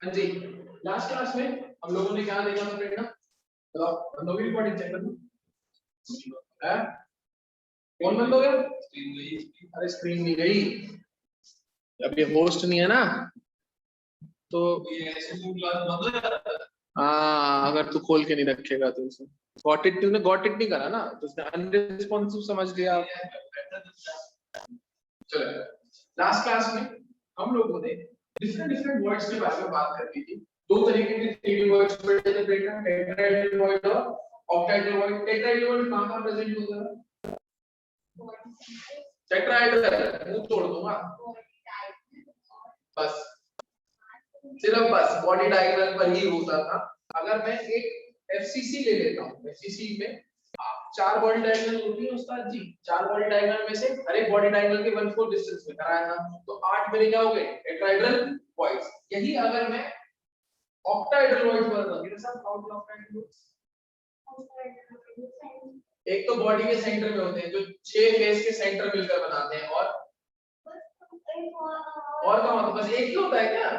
हाँ जी, last class में हम लोगों ने क्या देखा था प्रेरणा? बताओ, बंद हो गई रिकॉर्डिंग, चेक कर लो। कौन बंद हो गया? स्क्रीन गई। अरे स्क्रीन नहीं गई, अब ये होस्ट नहीं है ना, तो ये क्लास बंद हो जाता है। हाँ, अगर तू खोल के नहीं रखेगा तो उसे गॉट इट, तूने गॉट इट नहीं करा ना, तो उसने अनरिस्पॉन्सिव समझ लिया। चलो, लास्ट क्लास में हम लोगों ने डिफरेंट डिफरेंट वर्ड्स के बारे में बात कर ली थी। दो तरीके के 3D वर्ड्स पढ़े थे, टेट्राहेड्रल वर्ड और ऑक्टाहेड्रल वर्ड। टेट्राहेड्रल वर्ड कहां प्रेजेंट होता है? टेट्राहेड्रल मुंह तोड़ दूंगा बस, सिर्फ बस बॉडी डायग्राम पर ही होता था। अगर मैं एक एफसीसी ले लेता हूं, एफसीसी में 4 बॉडी डायग्राम होती है उस्ताद जी। 4 बॉडी डायग्राम में से हर एक बॉडी डायग्राम के 1/4 डिस्टेंस में कराया था, तो 8 मेरे क्या हो गए? Tetrahedral voids. यही अगर मैं ऑक्टाहेड्रल वॉइड्स बनाता, मेरे साथ काउंट ऑक्टाहेड्रल वॉइड्स। एक तो बॉडी के सेंटर में होते हैं, जो 6 फेस के सेंटर मिलकर बनाते हैं, और का मतलब बस एक ही होता है क्या?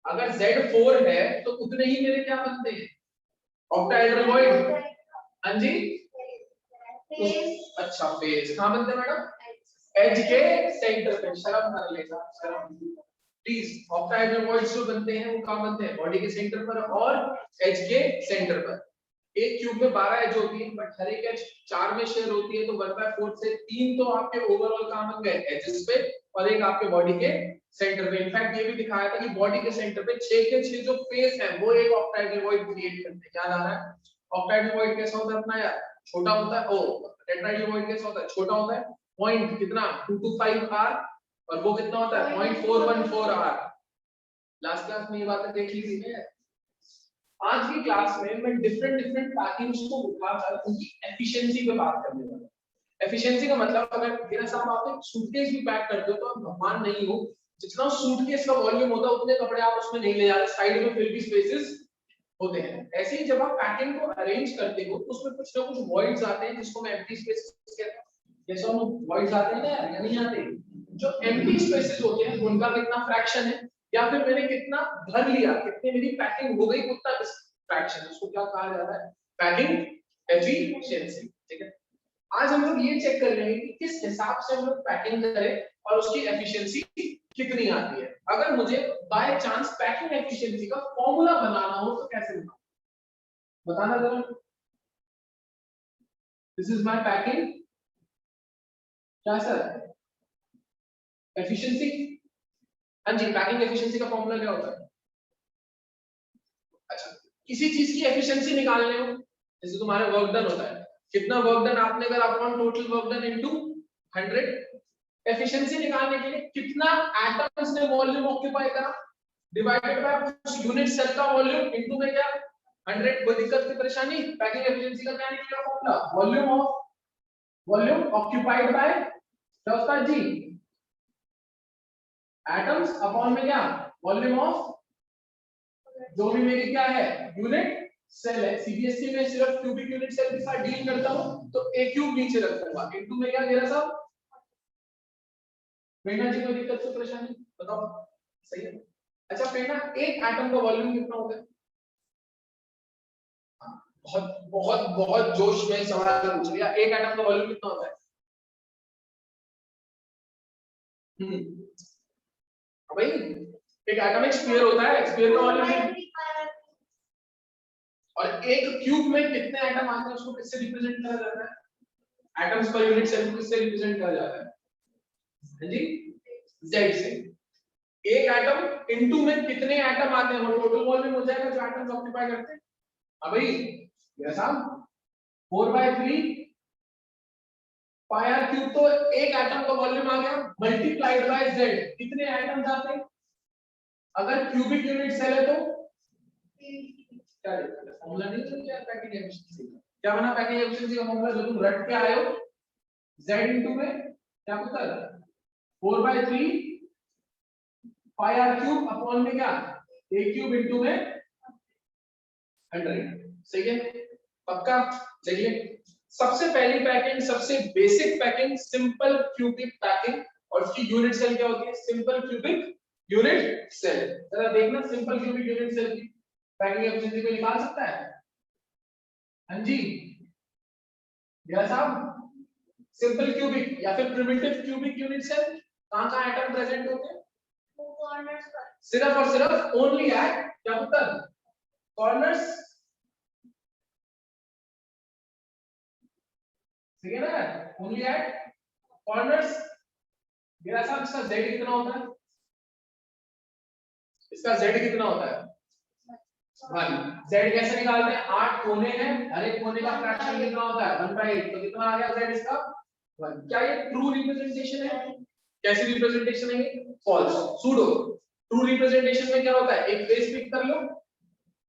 अगर Z4 है तो उतने ही मेरे क्या बनते हैं? Octahedral void. हाँ जी, अच्छा फेस कहां बनते हैं मैडम? एज के सेंटर पे। शर्म कर लेगा, शर्म प्लीज। ऑक्टाहेड्रल वॉइड्स जो बनते हैं वो कहां बनते हैं? बॉडी के सेंटर पर और एज के सेंटर पर। एक क्यूब में 12 एज होती है, बट हर एक एज 4 में शेयर होती है, तो 1/4 से 3 तो आपके ओवरऑल कहां बन गए? एजेस पे, और एक आपके बॉडी के सेंटर पे। इनफैक्ट ये भी दिखाया था कि बॉडी के सेंटर पे 6 के 6 जो फेस है वो एक ऑक्टाहेड्रल वॉइड क्रिएट करते हैं। याद आ रहा है? ऑक्टाहेड्रल वॉइड कैसा होता है अपना यार? छोटा होता है। ओ, टेट्राहेड्रल वॉइड कैसा होता है? छोटा होता है। पॉइंट कितना? 225 आर, और वो कितना होता है? 0.414 आर। लास्ट क्लास में ये बातें देख ली थी। आज की क्लास में मैं डिफरेंट डिफरेंट पैकिंग्स को उठाकर उनकी एफिशिएंसी पे बात करने वाला हूं। एफिशिएंसी का मतलब, अगर मेरा साहब आप एक सूटकेस भी पैक करते हो तो आप भगवान नहीं हो, जितना सूटकेस का वॉल्यूम होता है उतने कपड़े आप उसमें नहीं ले जाते, साइड में फिर भी स्पेसेस होते हैं। ऐसे ही जब आप पैकिंग को अरेंज करते हो तो उसमें कुछ ना कुछ वॉइड्स आते हैं, जिसको मैं एम्प्टी स्पेसेस कहता हूं। जैसे हम वॉइड्स आते हैं ना यार, या नहीं आते? जो एम्प्टी स्पेसेस होते हैं उनका कितना फ्रैक्शन है, या फिर मैंने कितना भर लिया, कितनी मेरी पैकिंग हो गई, उतना फ्रैक्शन, उसको क्या कहा जाता है? Packing efficiency. ठीक है, आज हम लोग ये चेक कर लेंगे कि किस हिसाब से हम लोग पैकिंग करें और उसकी एफिशिएंसी कितनी आती है। अगर मुझे बाय चांस पैकिंग एफिशिएंसी का फॉर्मूला बनाना हो तो कैसे बनाऊं? बताना जरा। दिस इज माय पैकिंग, क्या सर? एफिशिएंसी। हाँ जी, पैकिंग एफिशिएंसी का फॉर्मूला क्या होता है? अच्छा, किसी चीज की एफिशिएंसी निकालने हो, जैसे तुम्हारा वर्क डन होता है, कितना वर्क डन आपने करा upon total work done into 100। Efficiency निकालने के लिए कितना एटम्स ने वॉल्यूम ऑक्यूपाई करा डिवाइडेड बाय उस यूनिट सेल का वॉल्यूम इनटू में क्या 100। कोई दिक्कत की परेशानी? पैकिंग एफिशिएंसी का क्या निकलेगा फॉर्मूला? वॉल्यूम ऑक्यूपाइड बाय क्या होता है जी? एटम्स अपॉन में क्या? वॉल्यूम ऑफ जो भी मेरी क्या है यूनिट सेल है। सीबीएसई में सिर्फ क्यूबिक यूनिट सेल के साथ डील करता हूं, तो ए क्यूब नीचे रखूंगा, इनटू में क्या दे रहा साहब? प्रेरणा जी, कोई दिक्कत से परेशानी बताओ? सही है। अच्छा प्रेरणा, एक एटम का वॉल्यूम कितना होता है? बहुत बहुत बहुत जोश में सवाल पूछ लिया। एक एटम का वॉल्यूम कितना होता है? भाई, एक एटम एक स्फीयर होता है, स्फीयर का वॉल्यूम, और एक क्यूब में कितने एटम आते हैं उसको किससे रिप्रेजेंट करा जाता है? एटम्स पर यूनिट सेल को किससे रिप्रेजेंट करा जाता है? हाँ जी, Z से। एक एटम इनटू में कितने एटम आते हैं, वो टोटल वॉल्यूम हो जाएगा जो एटम्स ऑक्यूपाई करते हैं। अब भाई मेरा साहब 4/3 पाई आर क्यूब, तो एक एटम का वॉल्यूम आ गया मल्टीप्लाइड बाय Z। कितने एटम्स आते हैं? अगर क्यूबिक यूनिट सेल है तो क्या लिखा है फॉर्मूला? नहीं समझ यार पैकिंग एफिशिएंसी क्या बना? पैकिंग एफिशिएंसी का फॉर्मूला जो तुम रट के आए हो, Z इनटू में क्या होता है? 4/3 पाई आर क्यूब अपॉन में क्या? a क्यूब इनटू में 100। सही है? पक्का? चलिए सबसे पहली पैकिंग, सबसे basic packing simple cubic packing, और उसकी यूनिट सेल क्या होती है? Simple cubic unit cell. जरा देखना सिंपल क्यूबिक यूनिट सेल की पैकिंग एफिशिएंसी को निकाल सकता है? हाँ जी भैया साहब, सिंपल क्यूबिक या फिर प्रिमिटिव क्यूबिक यूनिट सेल कहां एटम प्रेजेंट होते हैं? कॉर्नर्स पर, सिर्फ और सिर्फ ओनली एट क्या होता है? कॉर्नर्स। ठीक है ना, ओनली एट कॉर्नर्स। मेरा साहब इसका z कितना होता है? इसका z कितना होता है? 1। z कैसे निकालते हैं? 8 कोने हैं, हर एक कोने का फ्रैक्शन कितना होता है? 1/8। तो कितना आ गया z इसका? 1। क्या ये ट्रू रिप्रेजेंटेशन है? कैसी रिप्रेजेंटेशन है ये? False, pseudo. ट्रू रिप्रेजेंटेशन में क्या होता है? एक फेस पिक कर लो,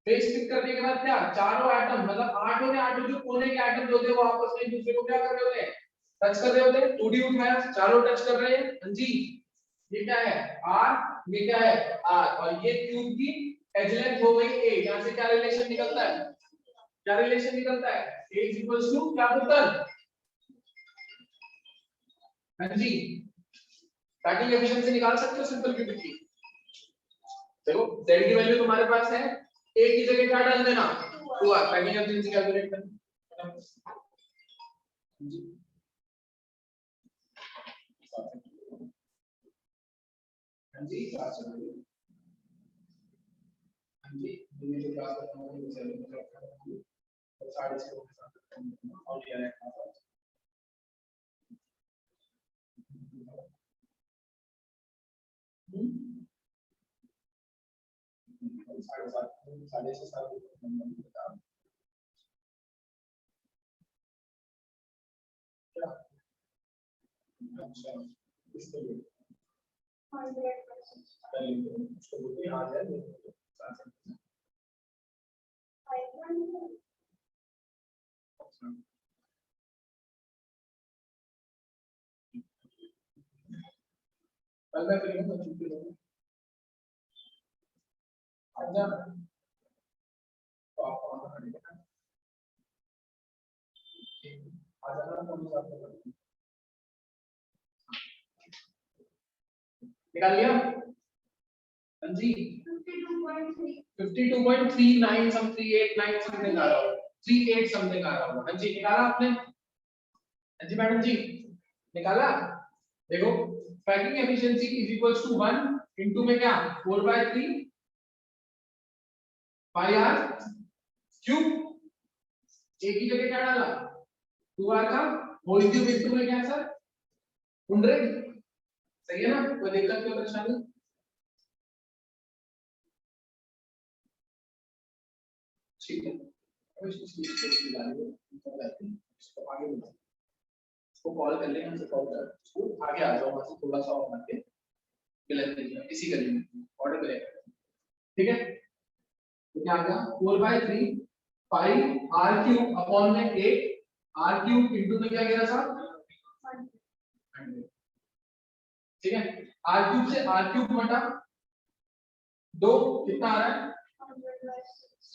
फेस पिक करने के बाद क्या, चारों एटम मतलब 8 होने 8 जो कोने के एटम होते हैं वो आपस में एक दूसरे को क्या कर रहे होते हैं? टच कर रहे होते हैं। 2D उठाया, चारों टच कर रहे हैं। हां जी, ये क्या है? r, ये क्या है? r, और ये क्यूब की एज लेंथ हो गई a। यहां से क्या रिलेशन निकलता है? क्या रिलेशन निकलता है? a = क्या होता है? हां जी, पैकिंग एफिशिएंसी निकाल सकते हो सिंपल क्यूबिक की। देखो z की वैल्यू तुम्हारे पास है, a की जगह क्या डाल देना? 2r। पैकिंग एफिशिएंसी कैलकुलेट करना जी। हां जी, क्लास चल रही है। हां जी, मैंने जो क्लास करता हूं वो चल रही है और 6:30 के साथ और लिया है क्लास। साढ़े 7, 6:30 अच्छा इसके लिए 100% उसको बोलते हैं आ जाए कल मैं फ्री हूं, छुट्टी लूंगा आजा तो आप आना पड़ेगा आ जाना तो हम साथ में निकाल लिया। हां जी 52.39 सम 389 समथिंग आ रहा होगा, 38 समथिंग आ रहा होगा। हां जी निकाला आपने? हां जी मैडम जी निकाला। देखो packing efficiency is equals to 1 into में क्या 4/3 पाई r क्यूब। एक ही जगह क्या डाला? 2r का होल क्यूब इनटू में क्या सर 100। सही है ना, कोई दिक्कत कोई परेशानी? ठीक है, अब इसको आगे बढ़ो, इसको कॉल कर लेंगे, हमसे कॉल कर इसको आगे आ जाओ, वहां से थोड़ा सा और आगे गलत नहीं है इसी गली में ऑर्डर करेगा। ठीक है, तो क्या आ गया 4/3 पाई r क्यूब अपॉन में 8 r क्यूब इनटू में क्या गिरा था 100। ठीक है, r क्यूब से r क्यूब घटा 2 कितना आ रहा है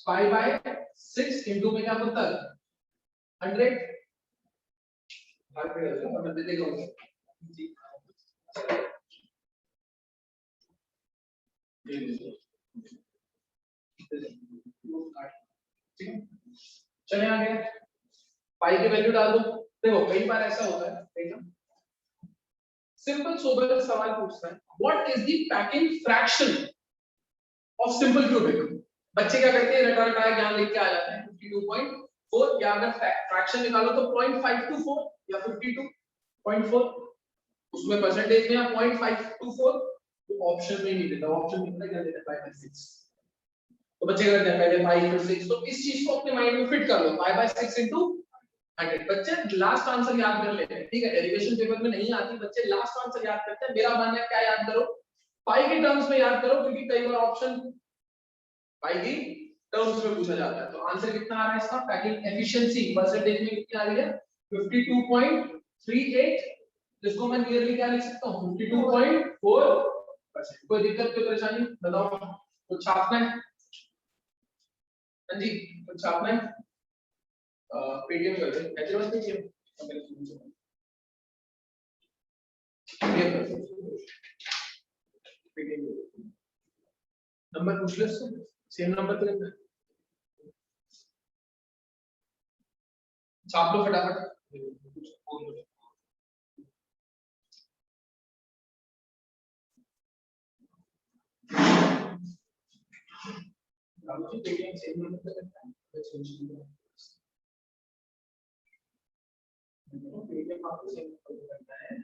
5/6 इनटू में क्या होता है 100 भाग पे कर दो और मैं दे देगा जी ये लीजिए ठीक है। चले आगे पाई की वैल्यू डाल दो। देखो कई बार ऐसा होता है, देखना सिंपल सोबर सवाल पूछता है what is the packing fraction of simple cubic. बच्चे क्या करते हैं रटा रटाया ज्ञान लेके आ जाते हैं 52.4 या अगर फ्रैक्शन निकालो तो 0.524 या 52.4 उसमें परसेंटेज में 0.524 तो ऑप्शन में नहीं देता, ऑप्शन में कितना क्या देता है 5/6। तो बच्चे करते हैं पहले 5/6, तो इस चीज को अपने माइंड में फिट कर लो 5/6 इनटू 100। बच्चे लास्ट आंसर याद कर लेते हैं, ठीक है डेरिवेशन पेपर में नहीं आती, बच्चे लास्ट आंसर याद करते हैं। मेरा मानना है क्या याद करो पाई के टर्म्स में याद करो, क्योंकि कई बार ऑप्शन पाई की टर्म्स में पूछा जाता है। तो आंसर कितना आ रहा है इसका पैकिंग एफिशिएंसी परसेंटेज में कितनी आ रही है 52.38, जिसको मैं क्लियरली क्या लिख सकता हूं 52.4%। कोई दिक्कत कोई परेशानी बताओ, कुछ छापना है? हां जी कुछ छापना है? पेटीएम कर दे एच पेटीएम नंबर पूछ लो सेम नंबर तो रहता है छाप लो फटाफट पेटीएम सेम नंबर तो रहता है पेटीएम आपको सेम नंबर करना है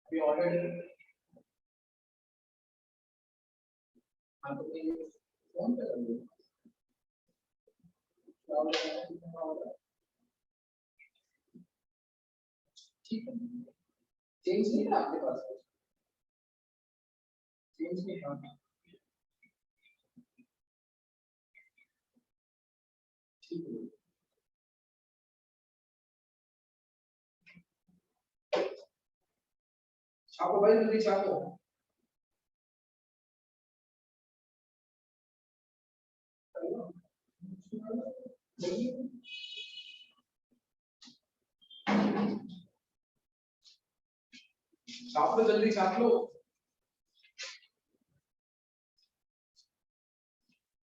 अभी ऑर्डर आपको फोन कर लो ठीक है चेंज नहीं है आपके पास चेंज नहीं है ठीक है छापो भाई जल्दी छापो छाप लो जल्दी छाप लो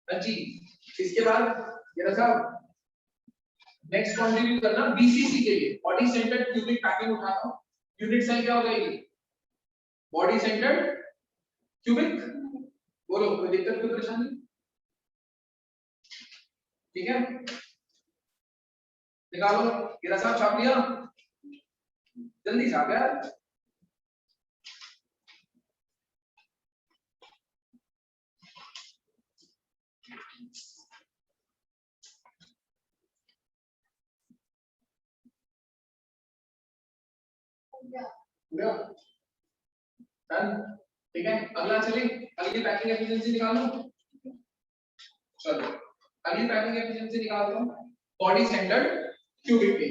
जी इसके बाद ये साहब नेक्स्ट कंटिन्यू करना बीसीसी के लिए बॉडी सेंटर्ड क्यूबिक पैकिंग उठाता हूं यूनिट सेल क्या हो जाएगी बॉडी सेंटर्ड क्यूबिक बोलो कोई दिक्कत कोई परेशानी ठीक है निकालो ये साहब छाप लिया जल्दी छाप यार पूरा डन ठीक है अगला चलिए अगली पैकिंग एफिशिएंसी निकालो चलो अगली पैकिंग एफिशिएंसी निकालता हूं बॉडी सेंटर्ड क्यूबिक पे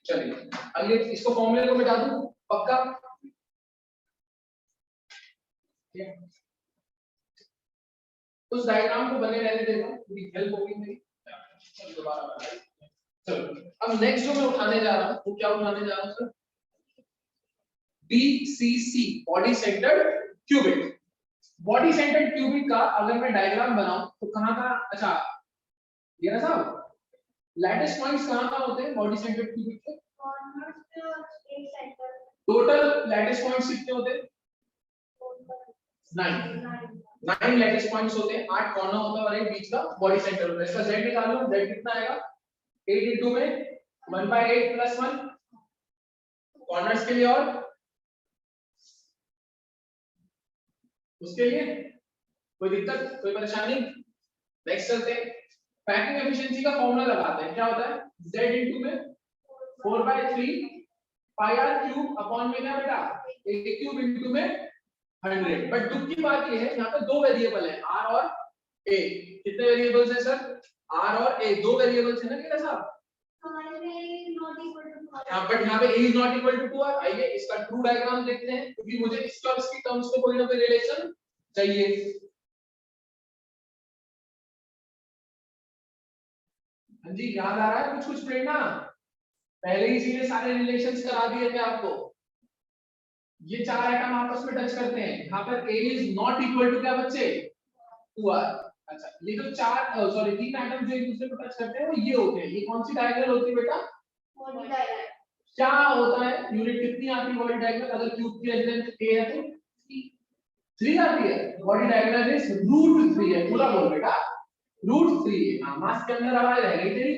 चलिए अगले इसको फॉर्मूले को मिटा दूं पक्का उस डायग्राम को बने रहने देता हूं पूरी हेल्प होगी मेरी चलो दोबारा चलो अब नेक्स्ट जो मैं उठाने जा रहा हूं वो क्या उठाने जा रहा हूं sir BCC body centred cubic body centred cubic का अगर मैं डायग्राम बनाऊं तो कहां का अच्छा ये ना साहब लैटिस पॉइंट्स कहां होते हैं बॉडी सेंटर्ड क्यूबिक के टोटल लैटिस पॉइंट्स कितने होते हैं 9 लैटिस पॉइंट्स होते हैं 8 कॉर्नर होता है और एक बीच का बॉडी सेंटर होता है इसका z निकाल लो z कितना आएगा 8 into में 1/8 + 1 कॉर्नर्स के लिए और उसके लिए कोई दिक्कत कोई परेशानी नेक्स्ट चलते हैं पैकिंग एफिशिएंसी का फॉर्मूला लगाते हैं क्या होता है z into में 4/3 pi r cube अपॉन में क्या बेटा a cube into में 100 बट दुख की बात ये है यहाँ पे दो वेरिएबल है r और a कितने वेरिएबल्स हैं सर r और a दो वेरिएबल्स है ना क्या साहब बट यहाँ पे a is not equal to 2r आइए इसका ट्रू डायग्राम देखते हैं क्योंकि मुझे इसका और इसकी टर्म्स में कोई ना कोई रिलेशन चाहिए हाँ जी याद आ रहा है कुछ प्रेरणा पहले ही सीधे सारे रिलेशंस करा दिए थे आपको ये चार आइटम आपस में टच करते हैं यहाँ पर a is not equal to क्या बच्चे 2r अच्छा ये जो चार सॉरी तीन आइटम जो एक दूसरे को टच करते हैं वो ये होते हैं ये कौन सी डायगोनल होती है बेटा बॉडी डायगोनल क्या होता है यूनिट कितनी आती है बॉडी डायगोनल अगर क्यूब की लेंथ a है तो 3 आती है बॉडी डायगोनल इज √3 है पूरा बोल बेटा √3 है हां मास के अंदर आवाज रह गई तेरी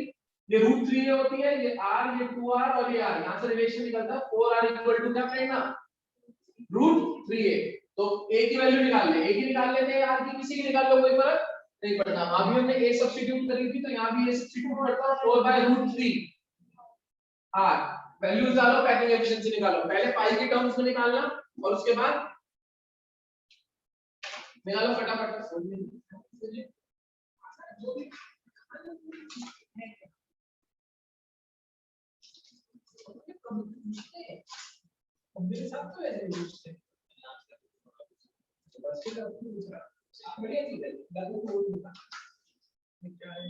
ये √3 होती है ये r ये 2r और ये r यहां से रिलेशन निकलता है 4r = क्या प्रेरणा √3 है तो a की वैल्यू निकाल ले a की निकाल लेते हैं r की किसी की निकाल लो कोई फर्क नहीं पड़ता अभी हमने a सब्स्टिट्यूट करी थी तो यहां भी a सब्स्टिट्यूट करता हूं 4/√3 r वैल्यूज डालो पैकिंग एफिशिएंसी निकालो पहले पाई के टर्म्स में निकालना और उसके बाद निकालो फटाफट मेरे साथ तो ऐसे पूछते बस बढ़िया चीज है क्या है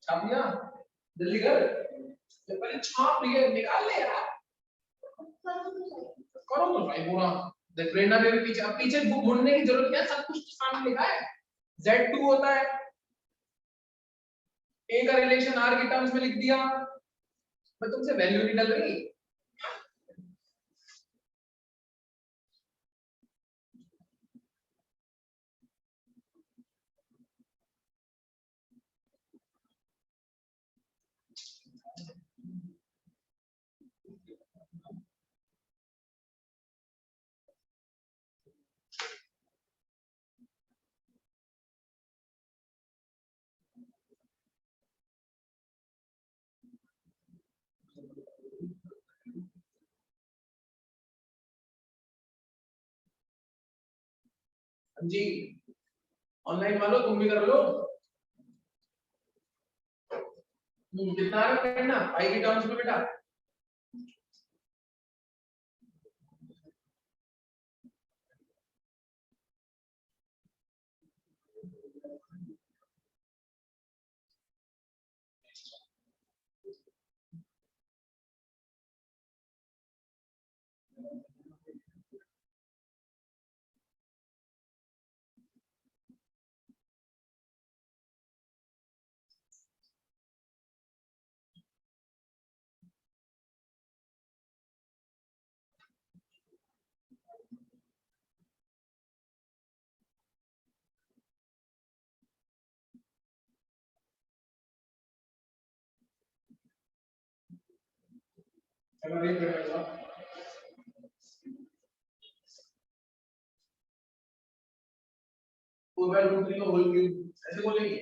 छाप लिया जल्दी कर तो पहले छाप लिया निकाल ले यार करो तो भाई पूरा देख प्रेरणा में भी पीछे अब पीछे ढूंढने की जरूरत क्या है सब कुछ तो सामने लिखा है Z2 होता है A का रिलेशन R के टर्म्स में लिख दिया मैं तुमसे वैल्यू नहीं डाल रही जी ऑनलाइन मान लो तुम भी कर लो कितना आ रहा है करना पाई के टर्म्स में बेटा चलो देख रहे हो 4/√3 का होल क्यूब ऐसे बोलेंगे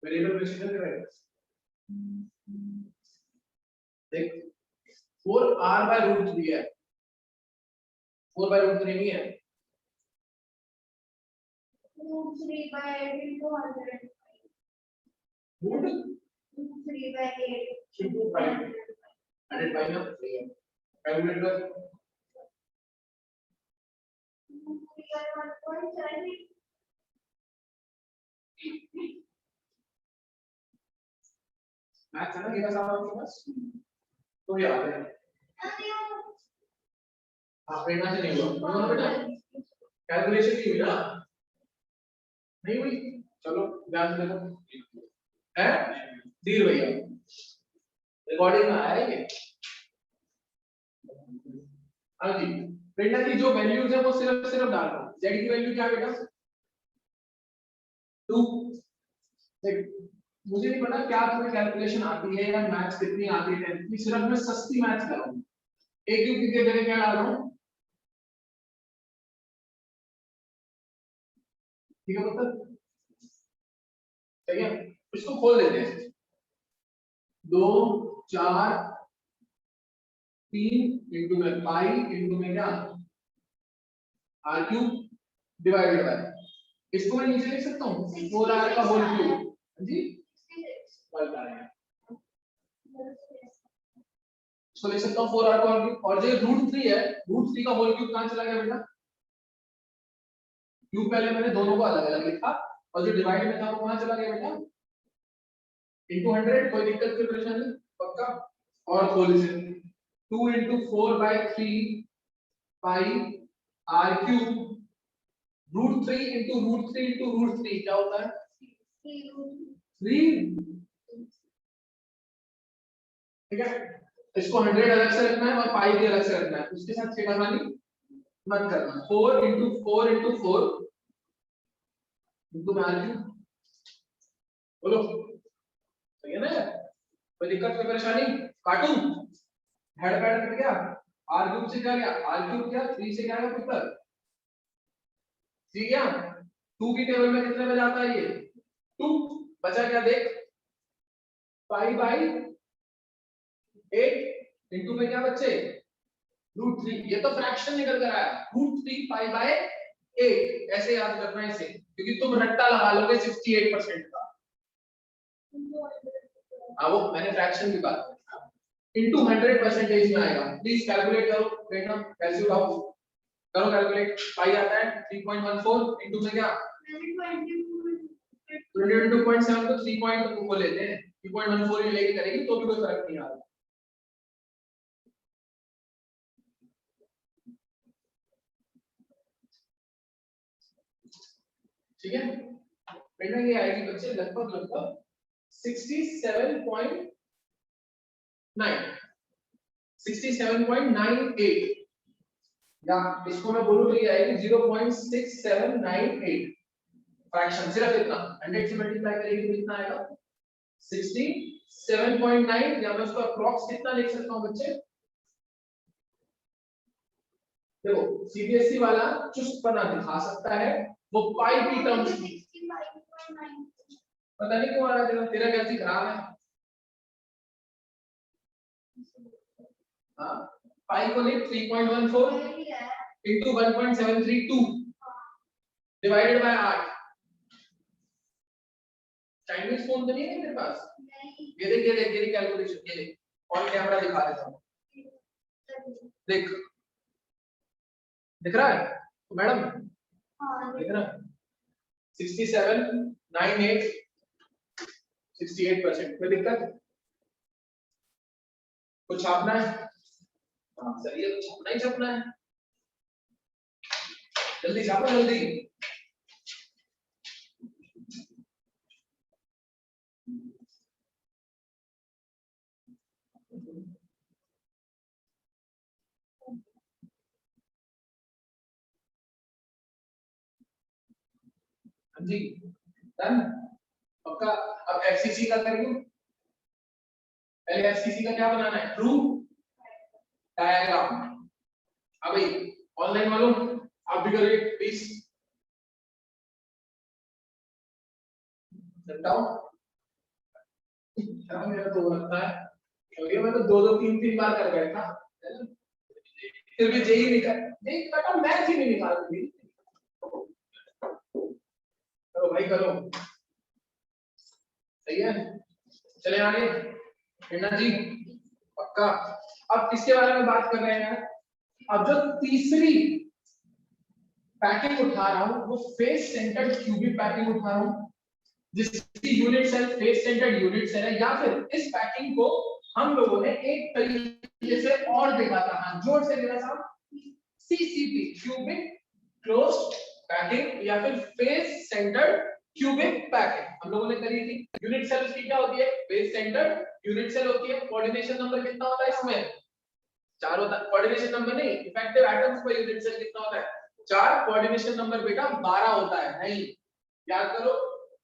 वेरिएबल प्रेसिजन करेगा देख 4r/√3 है 4/√3 नहीं है √3/8 into 100 रूट 3/8 into 5 100 5 ना कैलकुलेट कर 1.7 मैथ्स है ना ये सारा आपके पास तो याद है आप प्रेरणा से नहीं हुआ ना बेटा कैलकुलेशन नहीं हुई ना नहीं हुई चलो ध्यान से देखो है धीर भैया रिकॉर्डिंग में आया है ये हाँ जी प्रेरणा की जो वैल्यूज है वो सिर्फ डाल रहा हूँ z की वैल्यू क्या बेटा 2 देख मुझे नहीं पता क्या तुम्हें कैलकुलेशन आती है या मैथ्स कितनी आती है 10th की सिर्फ मैं सस्ती मैथ्स कर रहा हूँ a क्यूब की जगह क्या डाल रहा हूँ ठीक है मतलब सही है इसको खोल देते हैं 2 4 3 इंटू में पाई इंटू में क्या r क्यूब डिवाइडेड बाय इसको मैं नीचे लिख सकता हूँ 4r का होल क्यूब जी वर्ग आ रहा है इसको लिख सकता हूँ 4r का होल क्यूब और जो √3 है √3 का होल क्यूब कहाँ चला गया बेटा क्यूब पहले मैंने दोनों को अलग अलग लिखा और जो डिवाइड में था वो कहाँ चला गया बेटा इंटू 100 कोई दिक्कत की परेशानी पक्का और खोल इसे 2 into 4/3 पाई r क्यूब √3 into √3 into √3 क्या होता है 3 ठीक है इसको 100 अलग से रखना है और पाई भी अलग से रखना है उसके साथ छेड़खानी मत करना 4 into 4 into 4 इनको में आर क्यूब, बोलो सही है ना? कोई दिक्कत कोई परेशानी? काटूं? हेड पैड कट गया, आर क्यूब से क्या गया, आर क्यूब क्या 3 से क्या आया पुत्र, ठीक है? 2 की टेबल में कितने में जाता है ये 2, बचा क्या देख, पाई बाई 8 इनटू में क्या बच्चे √3, ये तो फ्रैक्शन निकल कर आया, √3 पाई बाय 8, ऐसे याद करना है इसे, क्योंकि तुम रट्टा लगा लोगे 68% का। हाँ वो मैंने फ्रैक्शन की बात इनटू 100% में आएगा। प्लीज कैलकुलेट करो बेटा, कैसे उठाओ, करो कैलकुलेट। पाई आता है 3.14 इनटू में क्या 22.7 को 3 को लेते हैं, 3.14 ही लेके करेंगे तो भी कोई फर्क नहीं आ रहा। ठीक है बेटा, ये आएगी बच्चे लगभग 67.98, या इसको मैं बोलूं तो ये आएगी 0.6798 फ्रैक्शन, सिर्फ इतना 100 से मल्टीप्लाई करेंगे तो कितना आएगा 67.9, या मैं उसको अप्रॉक्स कितना लिख सकता हूं बच्चे, देखो सीबीएसई वाला चुस्तपना दिखा सकता है, वो पाई की टर्म्स में, पता नहीं क्यों आ रहा है तेरा कैसी खराब है। हाँ पाई को लिख 3.14 into 1.732 divided by 8। Chinese phone तो नहीं है तेरे पास? ये देख कैलकुलेशन, ये देख ऑन कैमरा दिखा देता हूँ, देख दिख रहा है तो मैडम? हाँ दिख रहा है 67, 98, 68%। कोई दिक्कत? कुछ छापना है? हाँ सर ये छापना ही छापना है, जल्दी छापो जल्दी। हाँ जी डन पक्का। अब एफसीसी का करेंगे, पहले एफसीसी का क्या बनाना है, ट्रू डायग्राम। अब भाई ऑनलाइन वालों आप भी करिए प्लीज, बताओ। मेरा तो लगता है क्योंकि मैं तो 2-2 3-3 बार कर गया था, फिर भी जेई निकल, जेई कटा मैथ ही नहीं निकाल दी। करो भाई करो, सही है, चले आगे हिना जी पक्का। अब किसके बारे में बात कर रहे हैं, अब जो तीसरी पैकिंग उठा रहा हूं वो फेस सेंटर्ड क्यूबिक पैकिंग उठा रहा हूं, जिसकी unit cell face centred unit cell है, या फिर इस पैकिंग को हम लोगों ने एक तरीके से और देखा था, हाँ जोर से देखा था, सीसीपी क्यूबिक क्लोज्ड पैकिंग या फिर फेस सेंटर्ड क्यूबिक पैकिंग हम लोगों ने करी थी। यूनिट सेल उसकी क्या होती है, फेस सेंटर्ड यूनिट सेल होती है। कोऑर्डिनेशन नंबर कितना होता है इसमें, 4 होता है। कोऑर्डिनेशन नंबर नहीं, effective atoms per unit cell कितना होता है, 4। कोऑर्डिनेशन नंबर बेटा 12 होता है, नहीं याद करो,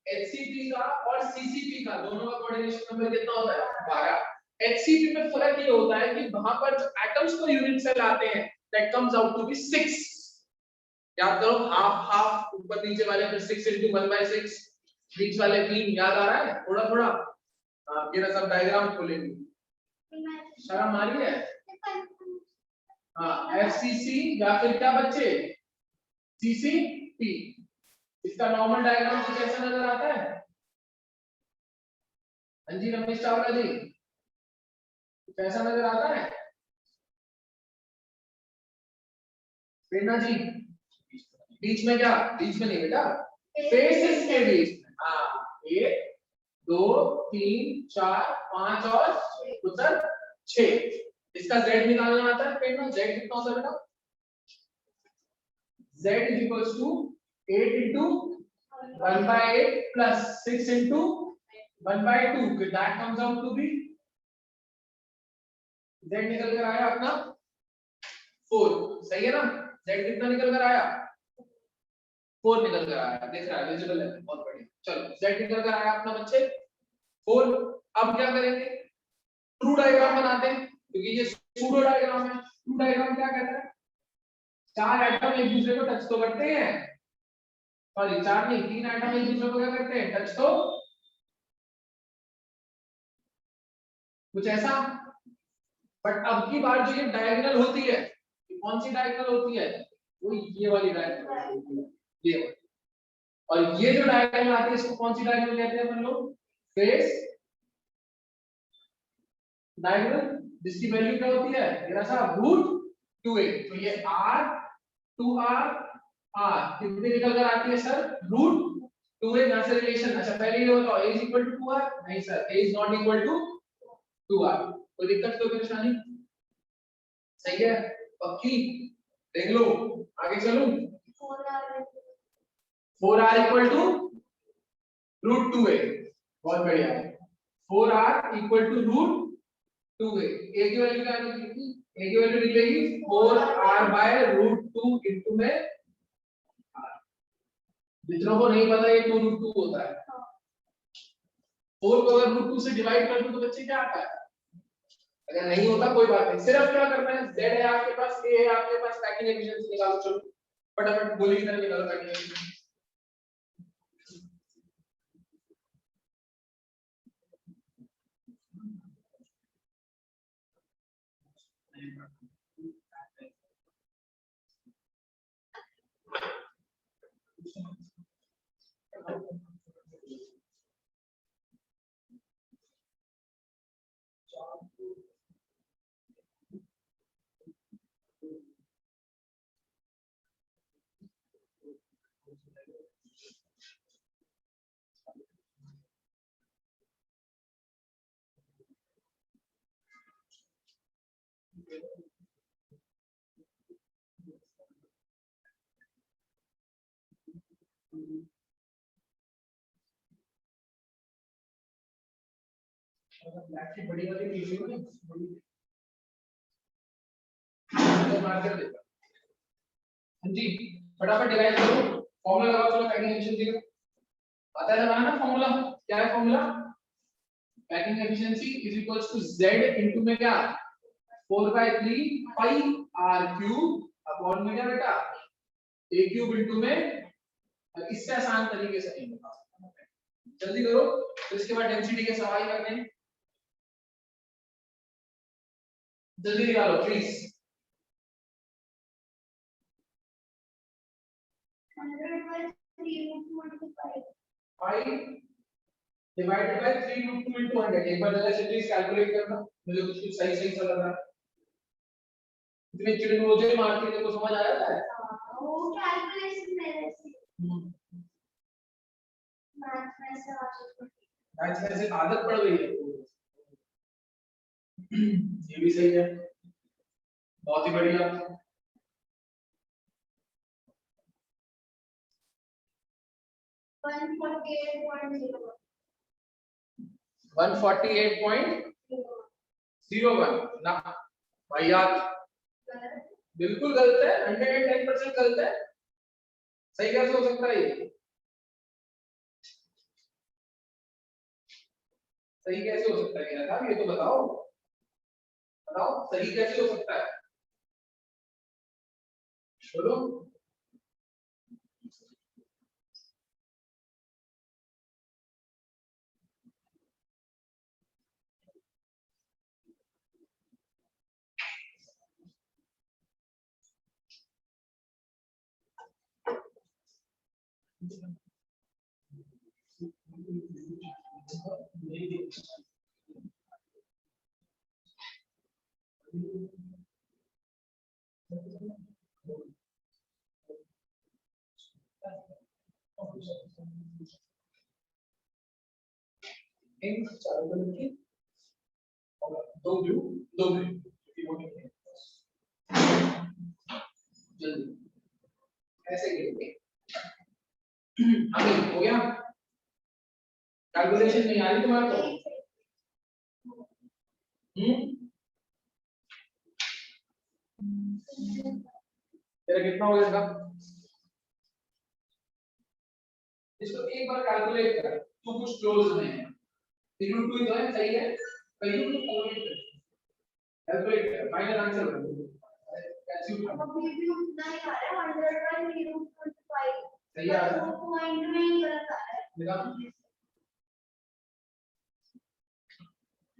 HCP का और CCP का दोनों का कोऑर्डिनेशन नंबर कितना होता है, 12। HCP में फर्क ये होता है कि वहां पर जो एटम्स पर यूनिट सेल आते हैं that comes out to be 6। याद करो हाफ हाफ ऊपर नीचे वाले में 6 into 1/6, बीच वाले 3, याद आ रहा है थोड़ा थोड़ा? ये सब डायग्राम खोलेंगे, शर्म आ रही है? हाँ FCC या फिर क्या बच्चे CCP, इसका नॉर्मल डायग्राम कुछ ऐसा नजर आता है। हाँ जी रमेश चावला जी, कुछ ऐसा नजर आता है? प्रेरणा जी बीच में क्या, बीच में नहीं बेटा, फेसेस के बीच में, हाँ 1 2 3 4 5 और उत्तर 6। इसका z निकालना आता है प्रेरणा, z कितना होता है बेटा, z is equals to 8 into 1/8 plus 6 into 1/2, that comes out to be, z निकल कर आया अपना 4, सही है ना, z कितना निकल कर आया 4 निकल कर आया, देख रहा है, विजिबल है, बहुत बढ़िया। चलो z निकल कर आया अपना बच्चे 4। अब क्या करेंगे, ट्रू डायग्राम बनाते हैं, क्योंकि ये सूडो डायग्राम है। ट्रू डायग्राम क्या कहता है, 4 एटम एक दूसरे को टच तो करते हैं, सॉरी 4 नहीं, 3 एटम एक दूसरे को क्या करते हैं, टच तो, कुछ ऐसा। बट अब की बार जो ये डायगोनल होती है, कौन सी डायगोनल होती है, वो ये वाली डायगोनल होती है, ये वाली। और ये जो डायगोनल आती है इसको कौन सी डायगोनल कहते हैं अपन लोग, फेस डायगोनल, जिसकी वैल्यू क्या होती है, मेरा सा √2a। तो ये r 2r r कितने निकल कर आती है सर, √2a। यहां से रिलेशन, अच्छा पहले ये बताओ a इक्वल टू 2r, नहीं sir, a is not equal to 2r। कोई दिक्कत, कोई परेशानी, सही है, पक्की, देख लो, आगे चलूं। 4r इक्वल टू √2a, बहुत बढ़िया। 4r equal to √2a, a की वैल्यू क्या निकलेगी, a की वैल्यू निकलेगी 4r बाय √2 इनटू में r। जितनों को नहीं पता ये 2√2 होता है, 4 को अगर √2 से डिवाइड कर दो तो बच्चे क्या आता है, अगर नहीं होता कोई बात नहीं, सिर्फ क्या करना है, z है आपके पास, a है आपके पास, पैकिंग एफिशिएंसी निकालो, चलो फटाफट गोली की तरह निकालो पैकिंग एफिशिएंसी। ब्लैक की बड़ी वाली वीडियो में तो मार कर देता, हाँ जी, फटाफट डिराइव करो, फॉर्मूला लगाओ, चलो पैकिंग एफिशिएंसी का आता है लगाना फॉर्मूला, क्या है formula, packing efficiency is equals to z into में क्या, 4/3 पाई r क्यूब अपॉन में क्या बेटा, a क्यूब इनटू में, इससे आसान तरीके से नहीं होता, जल्दी करो। तो इसके बाद डेंसिटी के सवाल करने हैं, जल्दी निकालो प्लीज। 5 divided by 3√2 into 100। एक बार जरा से प्लीज कैलकुलेट करना, मुझे कुछ कुछ सही सही सा लग रहा है, इतने चिड़ियों मुझे मारती है, तो समझ आ जाता है, वो कैलकुलेशन मेरे से मैथ में से आदत पड़ गई है, ये भी सही है, बहुत ही बढ़िया। 148.01 ना भैया, बिल्कुल गलत है, 110% गलत है, सही कैसे हो सकता है ये, सही कैसे हो सकता है यार, ये तो बताओ, बताओ सही कैसे हो सकता है, बोलो। इन चारों कलर की दो ब्लू, दो ग्रीन, जल्दी ऐसे गिरेंगे, आगे हो गया, कैलकुलेशन नहीं आ रही तुम्हारे को, तेरा कितना हो जाएगा, इसको एक बार कैलकुलेट कर, तो कुछ क्लोज में है, रूट 2 तो है, सही है, वैल्यू को कैलकुलेट कर, फाइनल आंसर बता, कैसे उठाना, अभी भी उतना ही आ रहा है 100/√25, सही आ रहा है, पॉइंट में ही गलत आ रहा है। देखा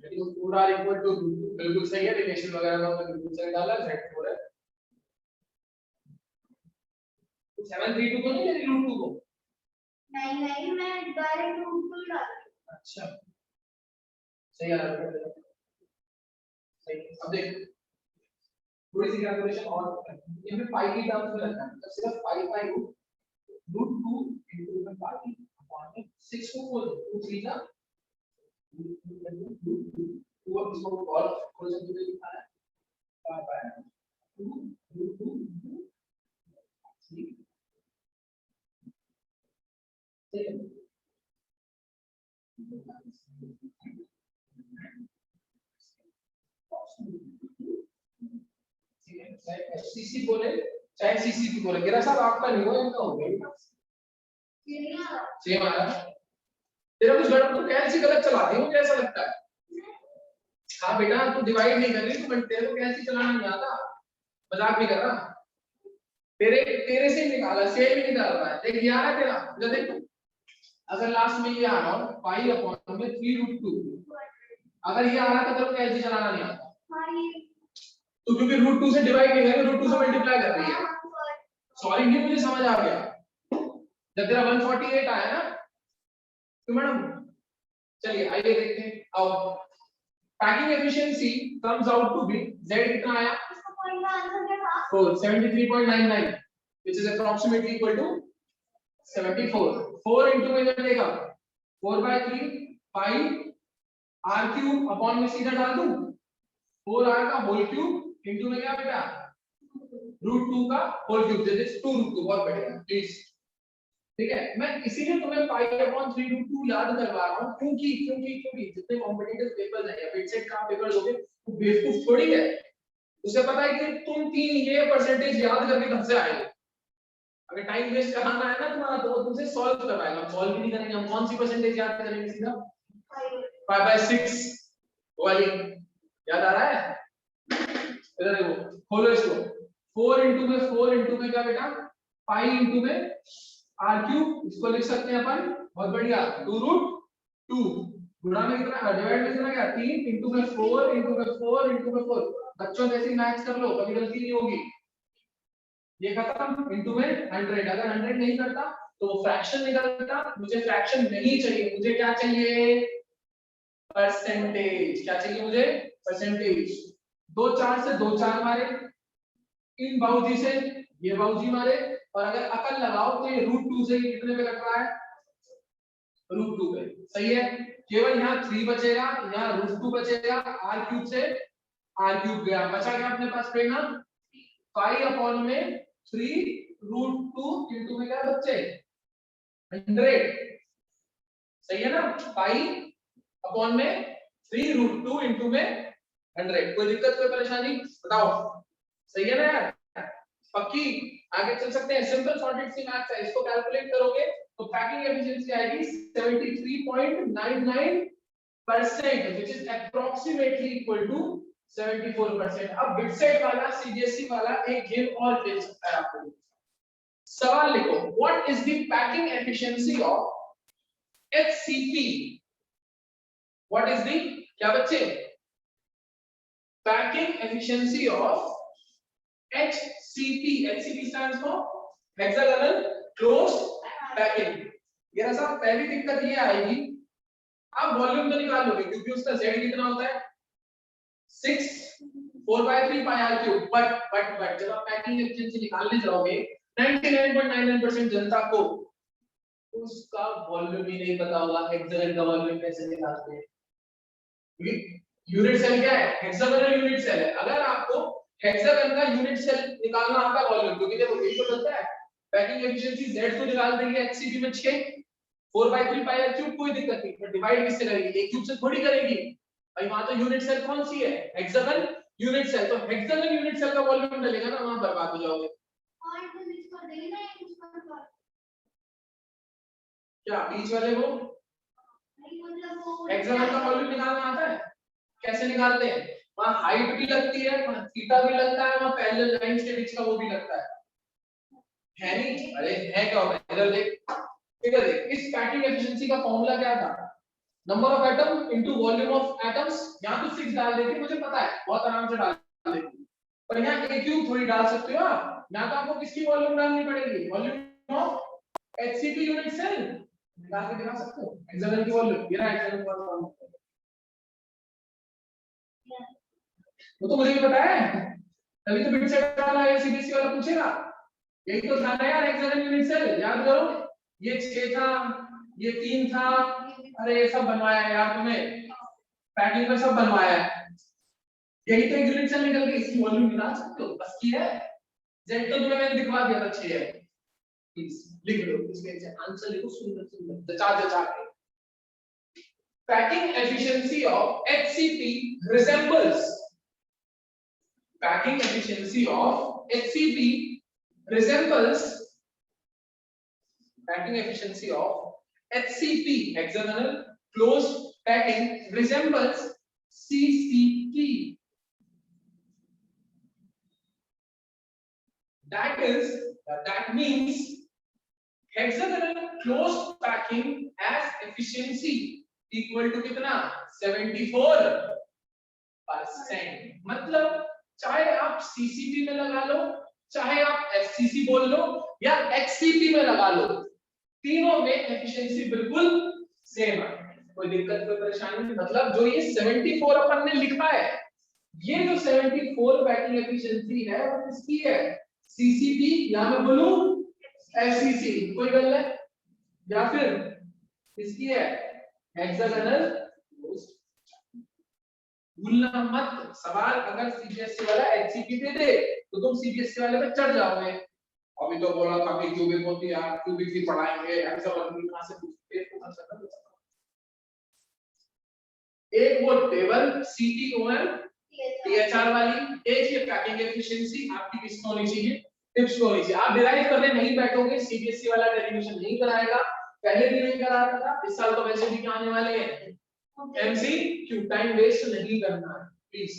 लेकिन पूरा इक्वल टू बिल्कुल सही है, रिलेशन वगैरह का हमने बिल्कुल सही डाला, Z4 है, 732 तो नहीं है रूट 2 को, नहीं मैं डायरेक्ट रूट 2 डाल रही हूँ। अच्छा सही आ रहा है, सही, अब देख थोड़ी सी कैलकुलेशन और इनमें पाई की टर्म्स में रखना है, तो सिर्फ पाई बाय रूट 2 इनटू में पाई अपॉन 6 को बोल 2 3 का 2 अब इसको और खोल सकते हो, लिखा है पाई बाय 2 रूट 2 3, ठीक है, चाहे एचसीसी बोले चाहे सीसीपी बोले, गिरा साहब आपका नहीं हुआ, इनका हो गया सेम आया, तेरा कुछ गड़बड़ तो कैसे गलत चला दी, मुझे ऐसा लगता है, हाँ बेटा तू डिवाइड नहीं कर रही, तू तेरे को कैसे चलाना नहीं आता, मजाक भी कर रहा, तेरे से ही निकाला, सेम ही निकाल रहा है, देख ये आ रहा है तेरा, देख अगर लास्ट में ये आ रहा हो पाई अपॉन में 3√2, अगर ये आ रहा है तो तेरे को कैसे चलाना नहीं आता, तो क्योंकि रूट 2 से डिवाइड नहीं कर रही, रूट 2 से मल्टीप्लाई कर रही है, सॉरी नहीं मुझे समझ आ गया, जब तेरा 148 आया ना तो मैडम चलिए आइए देखते हैं, आओ packing efficiency comes out to be z कितना आया, इसका पॉइंट का आंसर क्या था, तो 73.99 which is approximately equal to 74, 4 into में कर देगा 4/3 pi r cube अपॉन में सीधा डाल दूं 4r का होल क्यूब इनटू में क्या बेटा रूट 2 का होल क्यूब, दैट इज 2√2, बहुत बढ़िया प्लीज, ठीक है, मैं इसीलिए तुम्हें पाई अपॉन 3√2 याद करवा रहा हूं, क्योंकि जितने कॉम्पिटिटिव पेपर्स हैं या बिटसेट का पेपर दोगे वो बेवकूफ थोड़ी है, उसे पता है कि तुम तीन ये परसेंटेज याद करके कब से आए, अगर टाइम वेस्ट कराना है ना तुम्हारा तो वो तुमसे सॉल्व करवाएगा, सॉल्व भी नहीं करेंगे हम, कौन सी परसेंटेज याद करेंगे, सीधा 5/6 वाली याद आ रहा है, इधर देखो खोलो इसको, 4 into में क्या बेटा पाई into में r क्यूब, इसको लिख सकते हैं अपन, बहुत बढ़िया 2√2, गुणा में कितना डिवाइड में कितना क्या 3 into में 4 into में 4 into में 4, बच्चों जैसे मैथ्स कर लो कभी गलती नहीं होगी, ये खत्म into में 100, अगर 100 नहीं करता तो वो फ्रैक्शन निकलता, मुझे फ्रैक्शन नहीं चाहिए, मुझे क्या चाहिए परसेंटेज, क्या चाहिए मुझे परसेंटेज, 2 4 से 2 4 मारे, इन बाऊजी से ये बाऊजी मारे, और अगर अकल लगाओ तो ये √2 से कितने पे कट रहा है √2 पे, सही है, केवल यहाँ 3 बचेगा, यहाँ √2 बचेगा, r क्यूब से r क्यूब गया, बचा क्या अपने पास प्रेरणा पाई अपॉन में 3√2 इनटू में क्या बच्चे 100, सही है ना, पाई अपॉन में 3√2 इनटू में 100, कोई दिक्कत कोई परेशानी बताओ, सही है ना यार, पक्की आगे चल सकते हैं, सिंपल सॉर्टेड सी मैथ्स है, इसको कैलकुलेट करोगे तो पैकिंग एफिशिएंसी आएगी 73.99% which is approximately equal to 74%। अब बिटसेट वाला सीबीएसई वाला एक गेम और खेल सकता है आपको, सवाल लिखो what is the packing efficiency of HCP, what is the क्या बच्चे packing efficiency of HCP, HCP stands for hexagonal closed packing, ये ऐसा पहली दिक्कत ये आएगी, आप वॉल्यूम तो निकाल लोगे क्योंकि उसका Z कितना होता है 6 4/3 pi r cube, बट जब आप पैकिंग एफिशिएंसी निकालने जाओगे 99.99% जनता को उसका वॉल्यूम ही नहीं पता होगा, हेक्सागन का वॉल्यूम कैसे निकालते हैं, यूनिट सेल क्या है हेक्सागोनल यूनिट सेल है, अगर आपको हेक्सागन का यूनिट सेल निकालना आता है वॉल्यूम, क्योंकि देखो यही तो चलता है, पैकिंग एफिशिएंसी Z को निकाल देंगे HCP में 6 4/3 pi r क्यूब, कोई दिक्कत नहीं, पर डिवाइड किससे करेगी एक क्यूब से थोड़ी करेगी भाई, वहां तो यूनिट सेल कौन सी है हेक्सागन यूनिट सेल, तो हेक्सागन यूनिट सेल का वॉल्यूम डलेगा ना, वहां बर्बाद हो जाओगे। और तो इसको देना है, इसको क्या बीच वाले को हेक्सागन का वॉल्यूम निकालना आता है? कैसे निकालते हैं? वहां हाइट भी लगती है, वहां थीटा भी लगता है, वहां पैरेलल लाइंस के बीच का वो भी लगता है नहीं? अरे है क्या होगा, इधर देख, इधर देख, इस पैकिंग एफिशिएंसी का फॉर्मूला क्या था? Number of atom into volume of atoms. यहां तो 6 डाल देती, मुझे पता है, बहुत आराम से डाल देती, पर यहाँ a क्यूब थोड़ी डाल सकते हो आप। यहाँ तो आपको किसकी वॉल्यूम डालनी पड़ेगी? Volume of HCP unit cell निकाल के दिखा सकते हो। हेक्सागन की वॉल्यूम, ये रहा हेक्सागन का वॉल्यूम, वो तो मुझे भी पता है, तभी तो बिट सेट वाला है, सीबीएसई वाला पूछेगा। यही तो था यार, हेक्सागन यूनिट सेल याद करो, ये 6 था, ये 3 था, अरे ये सब बनवाया है यार तुमने, पैकिंग में सब बनवाया है, यही तो एक यूनिट सेल निकल गई, इसकी वॉल्यूम निकाल सकते हो, बस की है। जेड तो तुम्हें मैंने दिखवा दिया था 6 है, प्लीज लिख लो, इसके आंसर लिखो सुंदर सुंदर जचा के। Packing efficiency of HCP resembles, packing efficiency of HCP resembles, packing efficiency of HCP hexagonal closed packing resembles CCP. That means hexagonal closed packing has efficiency equal to कितना? 74%। मतलब चाहे आप सीसीपी में लगा लो, चाहे आप एफसीसी बोल लो, या एक्ससीपी में लगा लो, तीनों में एफिशिएंसी बिल्कुल सेम है, कोई दिक्कत कोई परेशानी नहीं। मतलब जो ये 74 अपन ने लिखा है, ये जो 74 पैकिंग एफिशिएंसी है वो किसकी है? सीसीपी या मैं बोलूं एफसीसी, कोई गलत है? या फिर किसकी है? हेक्सागोनल। भूलना मत, सवाल अगर सीबीएसई वाला एचसीपी दे दे तो तुम सीबीएसई वाले पे चढ़ जाओगे। अभी तो बोला था कि क्यूबिक होती है यार, क्यूबिक भी पढ़ाएंगे, हेक्सागोनल कहां से पूछते हैं? एक वो टेबल सीटीओएम टीएचआर वाली, एक ये पैकिंग एफिशिएंसी आपकी किस होनी चाहिए? टिप्स होनी चाहिए। आप डिराइव करने नहीं बैठोगे, सीबीएसई वाला डेरिवेशन नहीं कराएगा, पहले भी नहीं कराता था, इस साल तो वैसे भी क्या आने वाले हैं एमसीक्यू, टाइम वेस्ट नहीं करना है प्लीज।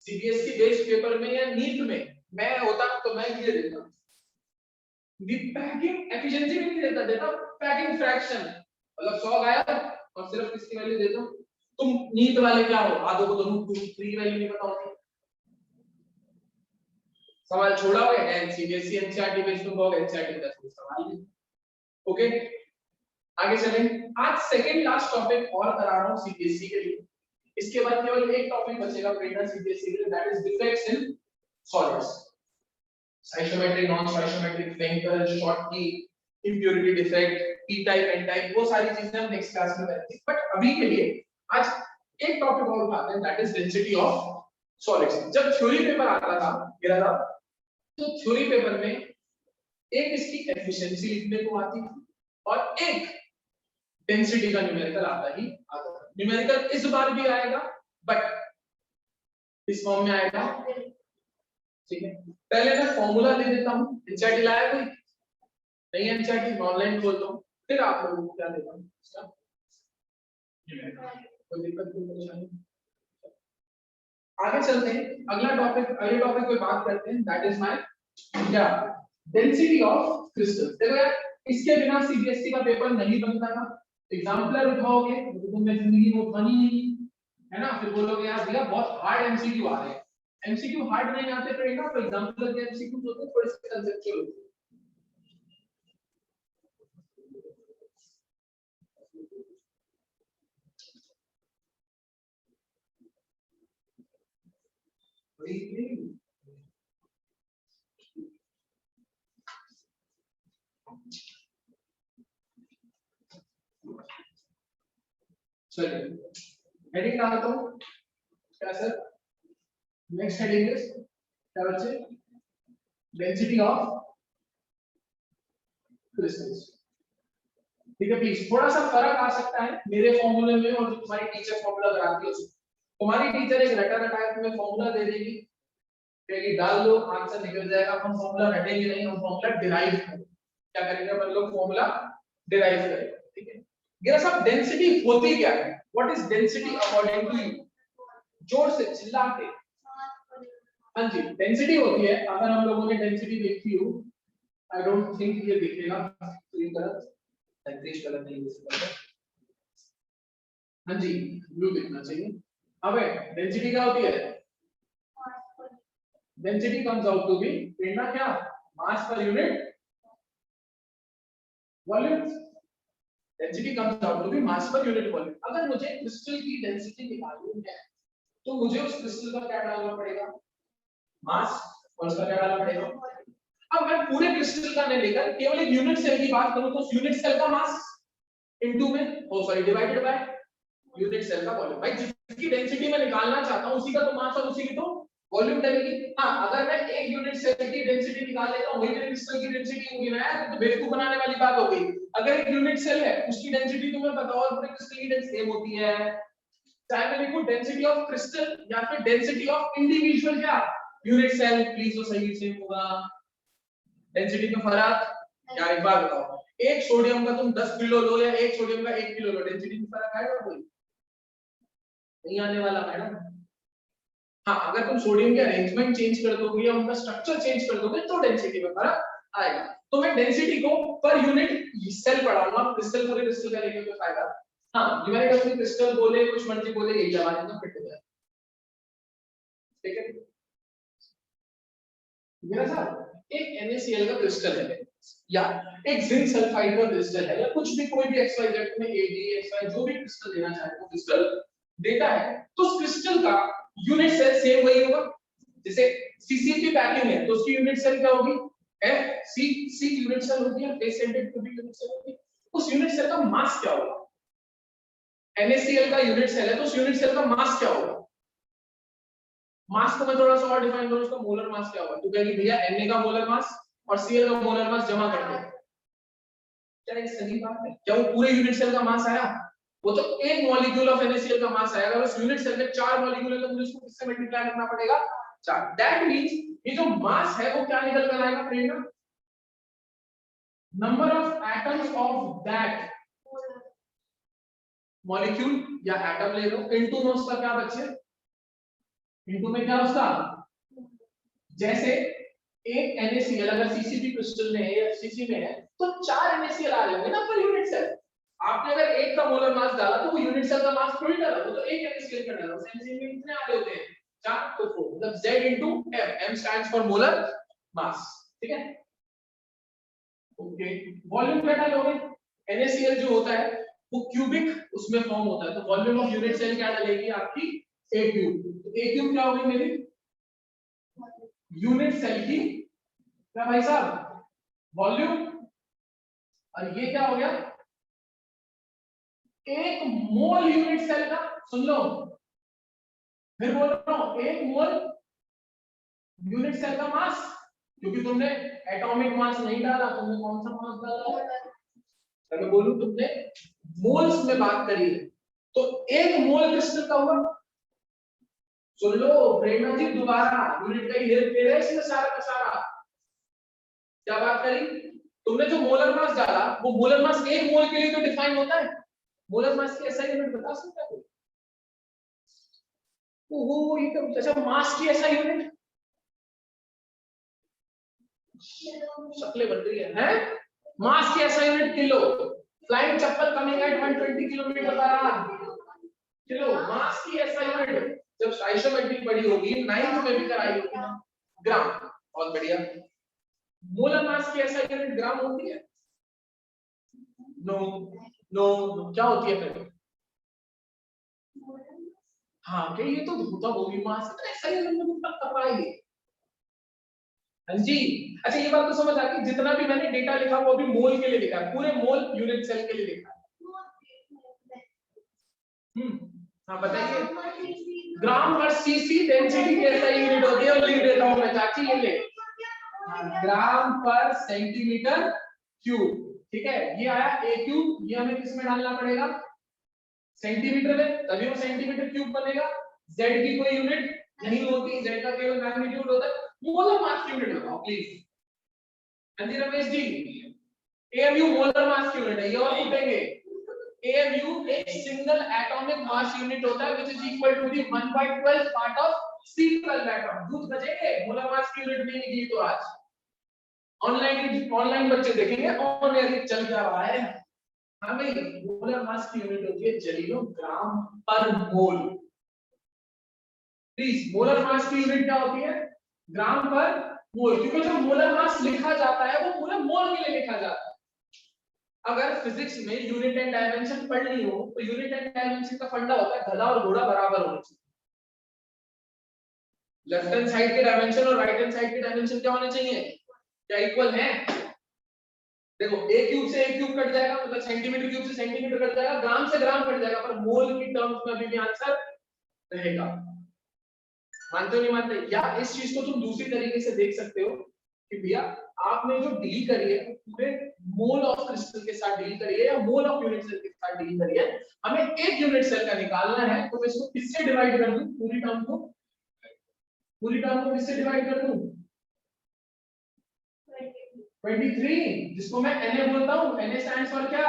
सीबीएसई बेस्ड पेपर में या नीट में मैं होता तो मैं ये देता, पैकिंग एफिशिएंसी भी नहीं देता पैकिंग फ्रैक्शन, मतलब 100 गायब और सिर्फ किसकी वैल्यू देता हूं। तुम नीट वाले क्या हो, आधो को तो रूट 2 3 वैल्यू नहीं पता होती, सवाल छोड़ोगे सीबीएसई एनसीईआरटी बेस्ड तुम कहोगे एनसीईआरटी का सवाल नहीं। ओके आगे चलें। आज सेकंड लास्ट टॉपिक और करा रहा हूं सीबीएसई के लिए, इसके बाद केवल एक टॉपिक बचेगा प्रिंटर सीबीएसई के लिए, that is defects in solids, stoichiometric non stoichiometric Frenkel Schottky की impurity defect P type N type, वो सारी चीजें हम नेक्स्ट क्लास में करेंगे। बट अभी के लिए आज एक टॉपिक और उठाते हैं, that is density of solids. जब थ्योरी पेपर आता था मेरा था, तो थ्योरी पेपर में एक इसकी एफिशिएंसी लिखने को आती थी और एक डेंसिटी का न्यूमेरिकल आता ही आता था। न्यूमेरिकल इस बार भी आएगा बट इस फॉर्म में आएगा, ठीक है। पहले मैं फॉर्मूला दे देता हूं, एनसीईआरटी लाया कोई नहीं? एनसीईआरटी ऑनलाइन खोलता हूं, फिर आप लोगों को क्या देता हूं इसका कोई दिक्कत कोई परेशानी। आगे चलते हैं, अगले टॉपिक पे बात करते हैं, दैट इज माय क्या डेंसिटी ऑफ क्रिस्टल। देखो यार, इसके बिना सीबीएसई का पेपर नहीं बनता था। एग्जाम्पलर उठाओगे तो तुमने जिंदगी में उठानी नहीं है ना, फिर बोलोगे यार भैया बहुत हार्ड एमसीक्यू आ रहे हैं। एमसीक्यू हार्ड नहीं आते पड़ेगा, तो एग्जाम्पलर के एमसीक्यू होते हैं थोड़े से कंसेप्चुअल होते हैं। चलिए हेडिंग डालता हूं, क्या सर? नेक्स्ट हेडिंग इज क्या बच्चे? Density of crystals. ठीक है प्लीज, थोड़ा सा फर्क आ सकता है मेरे फॉर्मूले में और तुम्हारी टीचर फॉर्मूला कराती है उसमें। तुम्हारी टीचर एक रटा रटाया तुम्हें फॉर्मूला दे देगी, कहेगी डाल दो आंसर निकल जाएगा। हम फॉर्मूला रटेंगे नहीं, हम फॉर्मूला डिराइव करेंगे। क्या करेंगे अपन लोग? फॉर्मूला डिराइव करेगा, ठीक है। ये सब डेंसिटी होती क्या है? What is density according to you? जोर से चिल्ला के। हाँ जी, डेंसिटी होती है, अगर हम लोगों ने डेंसिटी देखी हो, आई डोंट थिंक ये दिखेगा पूरी तरह, ग्रीन कलर नहीं यूज करते। हाँ जी, ब्लू दिखना चाहिए। अब डेंसिटी क्या होती है? Density comes out to be Prerna क्या? Mass per unit volume. Density comes out to be mass per unit volume. अगर मुझे क्रिस्टल की डेंसिटी निकालनी है तो मुझे उस क्रिस्टल का क्या डालना पड़ेगा? मास। और उसका क्या डालना पड़ेगा? अब मैं पूरे क्रिस्टल का नहीं लेकर केवल एक यूनिट सेल की बात करूं तो उस यूनिट सेल का मास इनटू में डिवाइडेड बाय यूनिट सेल का वॉल्यूम। भाई जिसकी डेंसिटी मैं निकालना चाहता हूं उसी का तो मास और उसी की तो वॉल्यूम डलेगी। हां, अगर मैं एक यूनिट सेल की डेंसिटी निकाल लेता हूं वही मेरे क्रिस्टल की डेंसिटी होगी ना यार, तो बेवकूफ बनाने वाली बात हो गई। अगर एक यूनिट सेल है उसकी डेंसिटी तुम्हें पता और पूरे क्रिस्टल की डेंसिटी सेम होती है, चाहे मैं लिखूं डेंसिटी ऑफ क्रिस्टल या फिर डेंसिटी ऑफ इंडिविजुअल क्या यूनिट सेल, प्लीज वो सही सेम होगा। डेंसिटी में फर्क यार, एक बात बताओ, एक सोडियम का तुम 10 किलो लो या एक सोडियम का 1 किलो लो, डेंसिटी में फर्क आएगा कोई? नहीं आने वाला मैडम। हाँ, अगर तुम सोडियम के अरेंजमेंट चेंज कर दोगे या उनका स्ट्रक्चर चेंज कर दोगे तो डेंसिटी में फर्क आएगा। तो मैं डेंसिटी को पर यूनिट सेल पढ़ाऊंगा, क्रिस्टल पूरे क्रिस्टल का लेके कोई फायदा। हाँ, न्यूमेरिक अपनी क्रिस्टल बोले कुछ मर्जी बोले यही जवाब एकदम फिट हो जाए, ठीक है। मेरा साहब एक NaCl का क्रिस्टल है या एक जिंक सल्फाइड का क्रिस्टल है या कुछ भी कोई भी XYZ में AgXY जो भी क्रिस्टल देना चाहे वो क्रिस्टल देता है, तो उस क्रिस्टल का यूनिट सेल सेम वही होगा। जैसे CC की पैकिंग है तो उसकी यूनिट सेल क्या होगी? FC यूनिट सेल होगी या face centred cubic unit cell होगी। उस यूनिट सेल का मास क्या होगा? NaCl का यूनिट सेल है तो उस यूनिट सेल का मास क्या होगा? मास को मैं थोड़ा सा और डिफाइन करूं, उसका मोलर मास क्या होगा? तो कहेंगे भैया Na का मोलर मास और Cl का मोलर मास जमा कर दो। क्या ये सही बात है? क्या वो पूरे यूनिट सेल का मास आया? वो तो एक मॉलिक्यूल ऑफ NaCl का मास आएगा। अगर उस यूनिट सेल में 4 मॉलिक्यूल है तो मुझे उसको किससे मल्टीप्लाई करना पड़ेगा? 4। दैट मींस ये जो मास है वो क्या निकल कर आएगा friend? Number of atoms of that molecule या एटम ले लो इनटू में उसका क्या बचे? इनटू में क्या उसका? जैसे एक NaCl अगर CCP क्रिस्टल में है या FCC में है तो 4 NaCl आ जाएंगे ना पर यूनिट सेल। आपने अगर एक का मोलर मास डाला तो वो यूनिट सेल का मास थोड़ी डाला, वो तो एक NaCl का डाला। NaCl में कितने आ रहे होते हैं? 4 तो 4 मतलब Z into M, M stands for molar mass, ठीक है। ओके, वॉल्यूम क्या डालोगे? NaCl जो होता है वो क्यूबिक उसमें फॉर्म होता है, तो वॉल्यूम ऑफ यूनिट सेल क्या डालेगी आपकी? A cube. तो A क्यूब क्या होगी मेरी? यूनिट सेल की क्या भाई साहब? वॉल्यूम। और ये क्या हो गया? एक मोल यूनिट सेल का। सुन लो, फिर बोल रहा हूं, एक मोल यूनिट सेल का मास, क्योंकि तुमने एटॉमिक मास नहीं डाला, तुमने कौन सा मास डाला? अगर मैं बोलूं तुमने मोल्स में बात करी है तो एक मोल क्रिस्टल का होगा। सुन लो प्रेरणा जी, दोबारा यूनिट का ही हेल्प ले रहे हैं इसमें सारा का सारा। क्या बात करी? तुमने जो मोलर मास डाला वो मोलर मास एक मोल के लिए तो डिफाइन होता है। मोलर मास की SI यूनिट बता सकता है कोई? ओहो, ये तो अच्छा, मास की SI यूनिट शक्लें बन रही है? मास की SI unit kilo. Flying chappal coming at 120 kilometre per hour. Kilo mass की SI यूनिट जब आइसोमेट्रिक पढ़ी होगी 9th में भी कराई होगी ना, ग्राम। बहुत बढ़िया। मोलर मास की SI यूनिट ग्राम होती है? नो नो, क्या होती है फिर? हाँ, क्या ये तो होता होगी मास तो SI यूनिट में तब तक आएगी। हाँ जी। अच्छा, ये बात तो समझ आ गई, जितना भी मैंने डेटा लिखा वो अभी मोल के लिए लिखा है, पूरे मोल यूनिट सेल के लिए लिखा है। हाँ बताइए। ग्राम पर सीसी डेंसिटी की SI यूनिट होती है, और लिख देता हूं मैं चाची, ये ले। ग्राम पर सेंटीमीटर क्यूब, ठीक है। ये आया A क्यूब, ये हमें किस में डालना पड़ेगा? सेंटीमीटर में, तभी वो सेंटीमीटर क्यूब बनेगा। Z की कोई यूनिट नहीं होती, Z का केवल मैग्नीट्यूड होता है। मोलर मास यूनिट बताओ प्लीज। हाँ जी Ramesh ji. AMU molar mass की यूनिट है, ये और पूछेंगे। AMU एक सिंगल एटॉमिक मास यूनिट होता है which is equal to the 1/12 part of C12 atom। दूध बचेंगे मोलर मास की यूनिट नहीं निकली तो आज ऑनलाइन बच्चे देखेंगे ऑन एयर चल क्या रहा है। हाँ भाई, मोलर मास की यूनिट होती है जलीलो ग्राम पर मोल। प्लीज, मोलर मास की यूनिट क्या होती है? ग्राम पर मोल, क्योंकि जो मोलर मास लिखा जाता है वो पूरे मोल के लिए लिखा जाता है। अगर फिजिक्स में यूनिट एंड डायमेंशन पढ़नी हो तो यूनिट एंड डायमेंशन का फंडा होता है गधा और घोड़ा बराबर होने चाहिए। लेफ्ट हैंड साइड के डायमेंशन और राइट हैंड साइड के डायमेंशन क्या होने चाहिए? क्या इक्वल है? देखो a क्यूब से a क्यूब कट जाएगा, मतलब सेंटीमीटर क्यूब से सेंटीमीटर कट जाएगा, ग्राम से ग्राम कट जाएगा, पर मोल की टर्म्स में अभी भी आंसर रहेगा। मानते हो नहीं मानते? या इस चीज को तुम दूसरी तरीके से देख सकते हो कि भैया आपने जो डील करी है पूरे मोल ऑफ क्रिस्टल के साथ डील करी है या मोल ऑफ यूनिट सेल के साथ डील करी है, हमें एक यूनिट सेल का निकालना है, तो मैं इसको किससे डिवाइड कर दूं? पूरी टर्म को किससे डिवाइड कर दूं? 23, जिसको मैं Na बोलता हूं। Na स्टैंड्स फॉर क्या?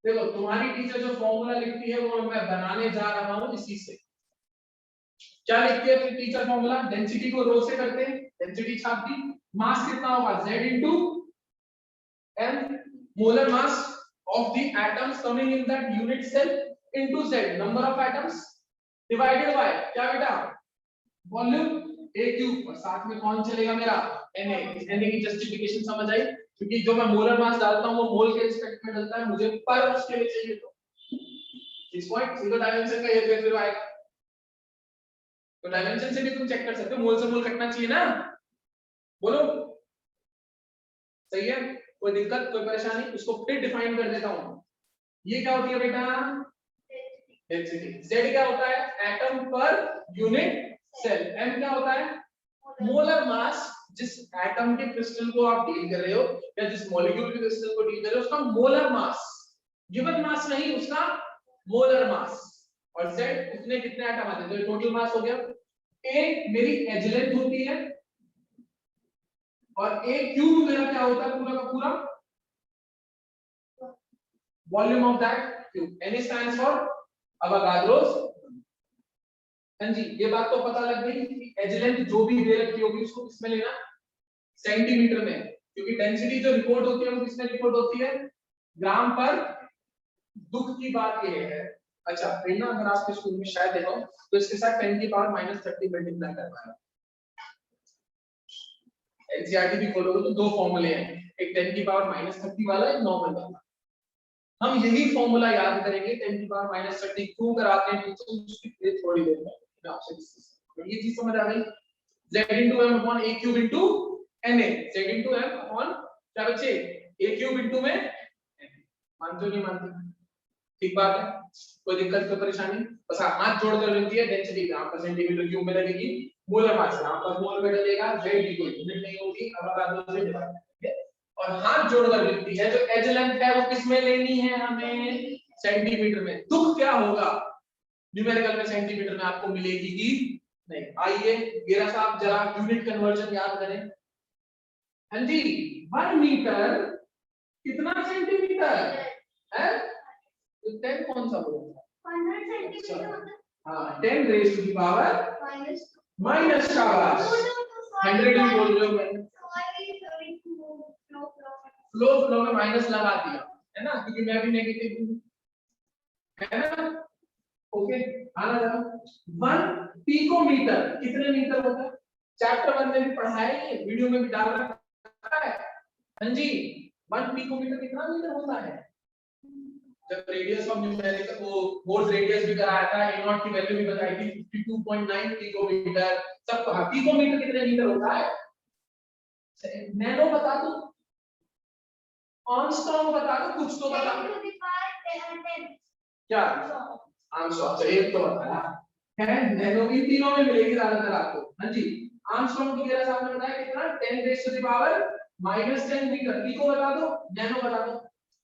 देखो तुम्हारी टीचर जो फॉर्मूला लिखती है वो मैं बनाने जा रहा हूं इसी से। क्या लिखती है फिर टीचर फॉर्मूला? डेंसिटी को रो से करते हैं, डेंसिटी छाप दी, मास कितना होगा? Z into m, molar mass of the atoms coming in that unit cell into Z, number of atoms divided by क्या बेटा? वॉल्यूम a क्यूब, और साथ में कौन चलेगा मेरा? Na। इस Na की जस्टिफिकेशन समझ आई? क्योंकि जो मैं मोलर मास डालता हूं वो मोल के रिस्पेक्ट में डालता है, मुझे पर उसके लिए चाहिए तो इस पॉइंट सीधा डायमेंशन का ये फिर आएगा। तो डायमेंशन से भी तुम चेक कर सकते हो, मोल से मोल कटना चाहिए ना? बोलो सही है? कोई दिक्कत, कोई परेशानी? उसको फिर डिफाइन कर देता हूं। ये क्या होती है बेटा? डेंसिटी। Z क्या होता है? एटम पर यूनिट सेल। M क्या होता है? Molar mass. जिस एटम के क्रिस्टल को आप डील कर रहे हो या जिस मॉलिक्यूल के क्रिस्टल को डील कर रहे हो उसका मोलर मास, गिवन मास नहीं, उसका मोलर मास। और Z उसमें कितने एटम आते हैं, तो टोटल मास हो गया। A मेरी एज लेंथ होती है और A क्यूब मेरा क्या होता है? पूरा का पूरा volume of that cube. Na stands for Avogadro's. हां जी, ये बात तो पता लग गई कि एज लेंथ जो भी दे रखी होगी उसको किसमें लेना? सेंटीमीटर में, क्योंकि डेंसिटी जो रिपोर्ट होती है वो किसमें रिपोर्ट होती है? ग्राम पर। दुख की बात ये है, अच्छा प्रेरणा, अगर आपके स्कूल में शायद देखो तो इसके साथ 10 की पावर -30 मल्टीप्लाई करना है। एनसीईआरटी भी खोलोगे तो दो फॉर्मूले हैं, एक 10 की पावर -30 वाला, एक नॉर्मल वाला। हम यही फॉर्मूला याद करेंगे। 10 की पावर -30 क्यों कराते हैं टीचर, उसकी थोड़ी देर में मैं आपसे डिस्कस करूंगा। ये चीज समझ आ गई? Z into m upon a cube into Na, Z into m upon क्या बच्चे? a cube into में मानते हो नहीं मानते? ठीक बात है, कोई दिक्कत कोई परेशानी? बस हाथ जोड़कर विनती है, डेंसिटी ग्राम पर सेंटीमीटर क्यूब में लगेगी, मोलर मास ग्राम पर मोल में डलेगा, Z कोई यूनिट नहीं होगी, अवोगाड्रो से डिवाइड करेंगे। और हाथ जोड़कर विनती है, जो एज लेंथ है वो किसमें लेनी है हमें? सेंटीमीटर में। दुख क्या होगा? न्यूमेरिकल में सेंटीमीटर में आपको मिलेगी कि नहीं। आइए गेरा साहब जरा यूनिट कन्वर्जन याद करें। हाँ जी, 1 मीटर कितना सेंटीमीटर है? तो 10 कौन सा बोलता है? 100 सेंटीमीटर होता है। हाँ, 10 raise to the power minus शाबाश 100 ही बोल रहे हो मैंने। फ्लो में माइनस लगा दिया है ना, क्योंकि मैं भी नेगेटिव हूं, है ना? ओके, आना जाओ। 1 पिकोमीटर कितने मीटर होता है? चैप्टर 1 में भी पढ़ा है, ये वीडियो में भी डाल रखा है। हाँ जी, 1 पिकोमीटर कितना मीटर होता है? जब रेडियस ऑफ न्यूमेरिकल को मोड रेडियस भी कराया था, a नॉट की वैल्यू भी बताई थी 52.9 पिकोमीटर। सब कहा पिकोमीटर कितने मीटर होता है? नैनो बता दो, आर्मस्ट्रांग बता दो, कुछ तो बता दो। क्या आर्मस्ट्रांग? अच्छा एक तो बताया है, नैनो भी तीनों में मिलेगी ज्यादातर आपको। हाँ जी, आर्मस्ट्रांग की मेरा सामने बताया कितना? 10 raise to the power -10 metre. Pico बता दो, नैनो बता दो।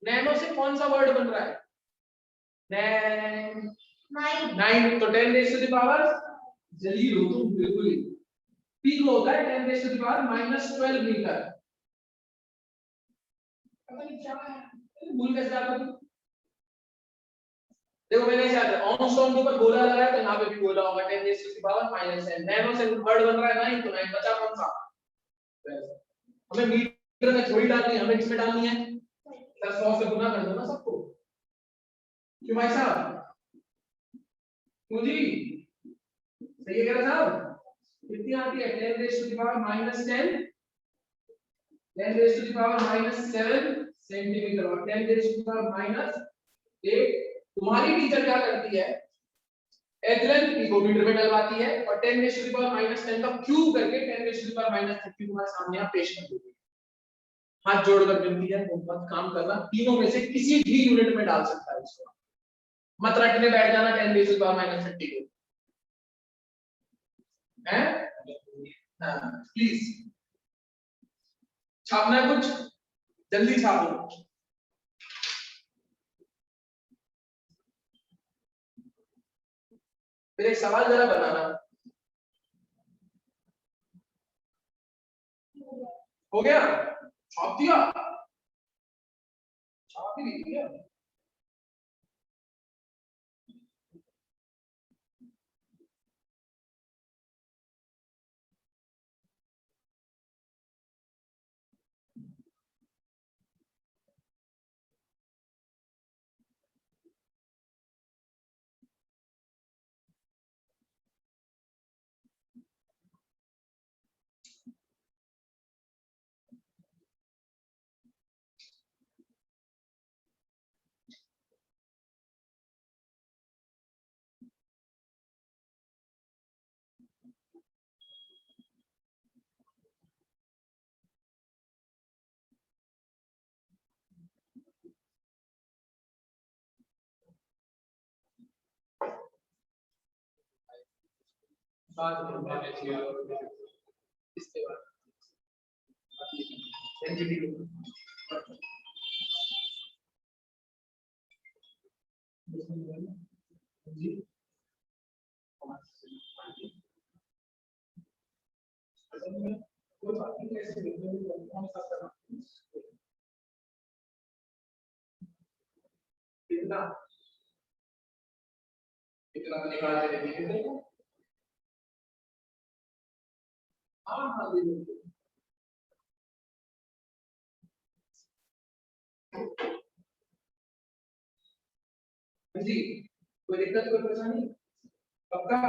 नैनो से कौन सा वर्ड बन रहा है? 9, तो 10 रेज़ टू द पावर, जल्दी लो तुम बिल्कुल ही। पिको होता है 10 raise to the power -12 metre. पता नहीं क्या है, भूल कैसे जाता हूं। देखो मैंने ऐसे ऑनस्टॉन के ऊपर गोला लगाया तो यहाँ पे भी गोला होगा 10 raise to the power -10 nano से वर्ड बन रहा है 9 तो 9 बचा कौन सा, हमें मीटर में थोड़ी डालनी है, हमें किसमें डालनी है, 100 से गुना कर दो ना सबको, क्यों भाई साहब, क्यों जी, सही है कह रहा साहब, कितनी आती है 10 raise to the power -10 10 raise to the power -7 centimetre और 10 रेज़ टू द पावर -8। तुम्हारी टीचर क्या करती है, एच को मीटर में डलवाती है और 10 रेज़ टू द पावर -10 का क्यूब करके 10 रेज़ टू द पावर -30 तुम्हारे सामने यहाँ पेश कर देती है। हाथ जोड़कर विनती है, मत काम करना, तीनों में से किसी भी यूनिट में डाल सकता है इसको, मत रटने बैठ जाना 10 रेज़ टू द पावर -30 को, हैं? हाँ, प्लीज छापना है कुछ, जल्दी छापो। फिर एक सवाल जरा बनाना, हो गया, छाप दिया, छाप ही दिया। इसके बाद कितना कितना निकाल के देखिए, हाँ हाँ जी, कोई दिक्कत कोई परेशानी, पक्का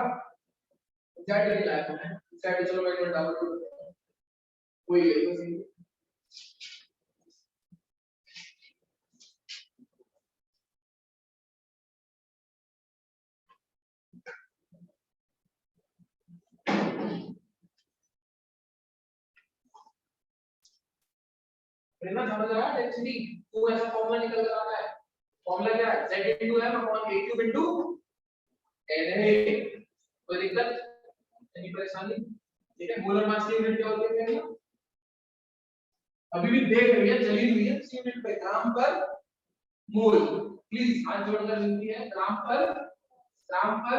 जेड नहीं लाया मैंने, जेड चलो मैं एक डाउनलोड कोई है बस ये। प्रेरणा समझ रहा है एक्चुअली तो ऐसा फॉर्मूला निकल कर आता है, फॉर्मूला क्या है, z into m upon a cube into na, कोई दिक्कत नहीं परेशानी, ठीक है, मोलर मास की यूनिट क्या होती है, अभी भी देख रही है चली हुई है यूनिट पे, ग्राम पर मोल, प्लीज हाथ जोड़कर लिखती है ग्राम पर ग्राम पर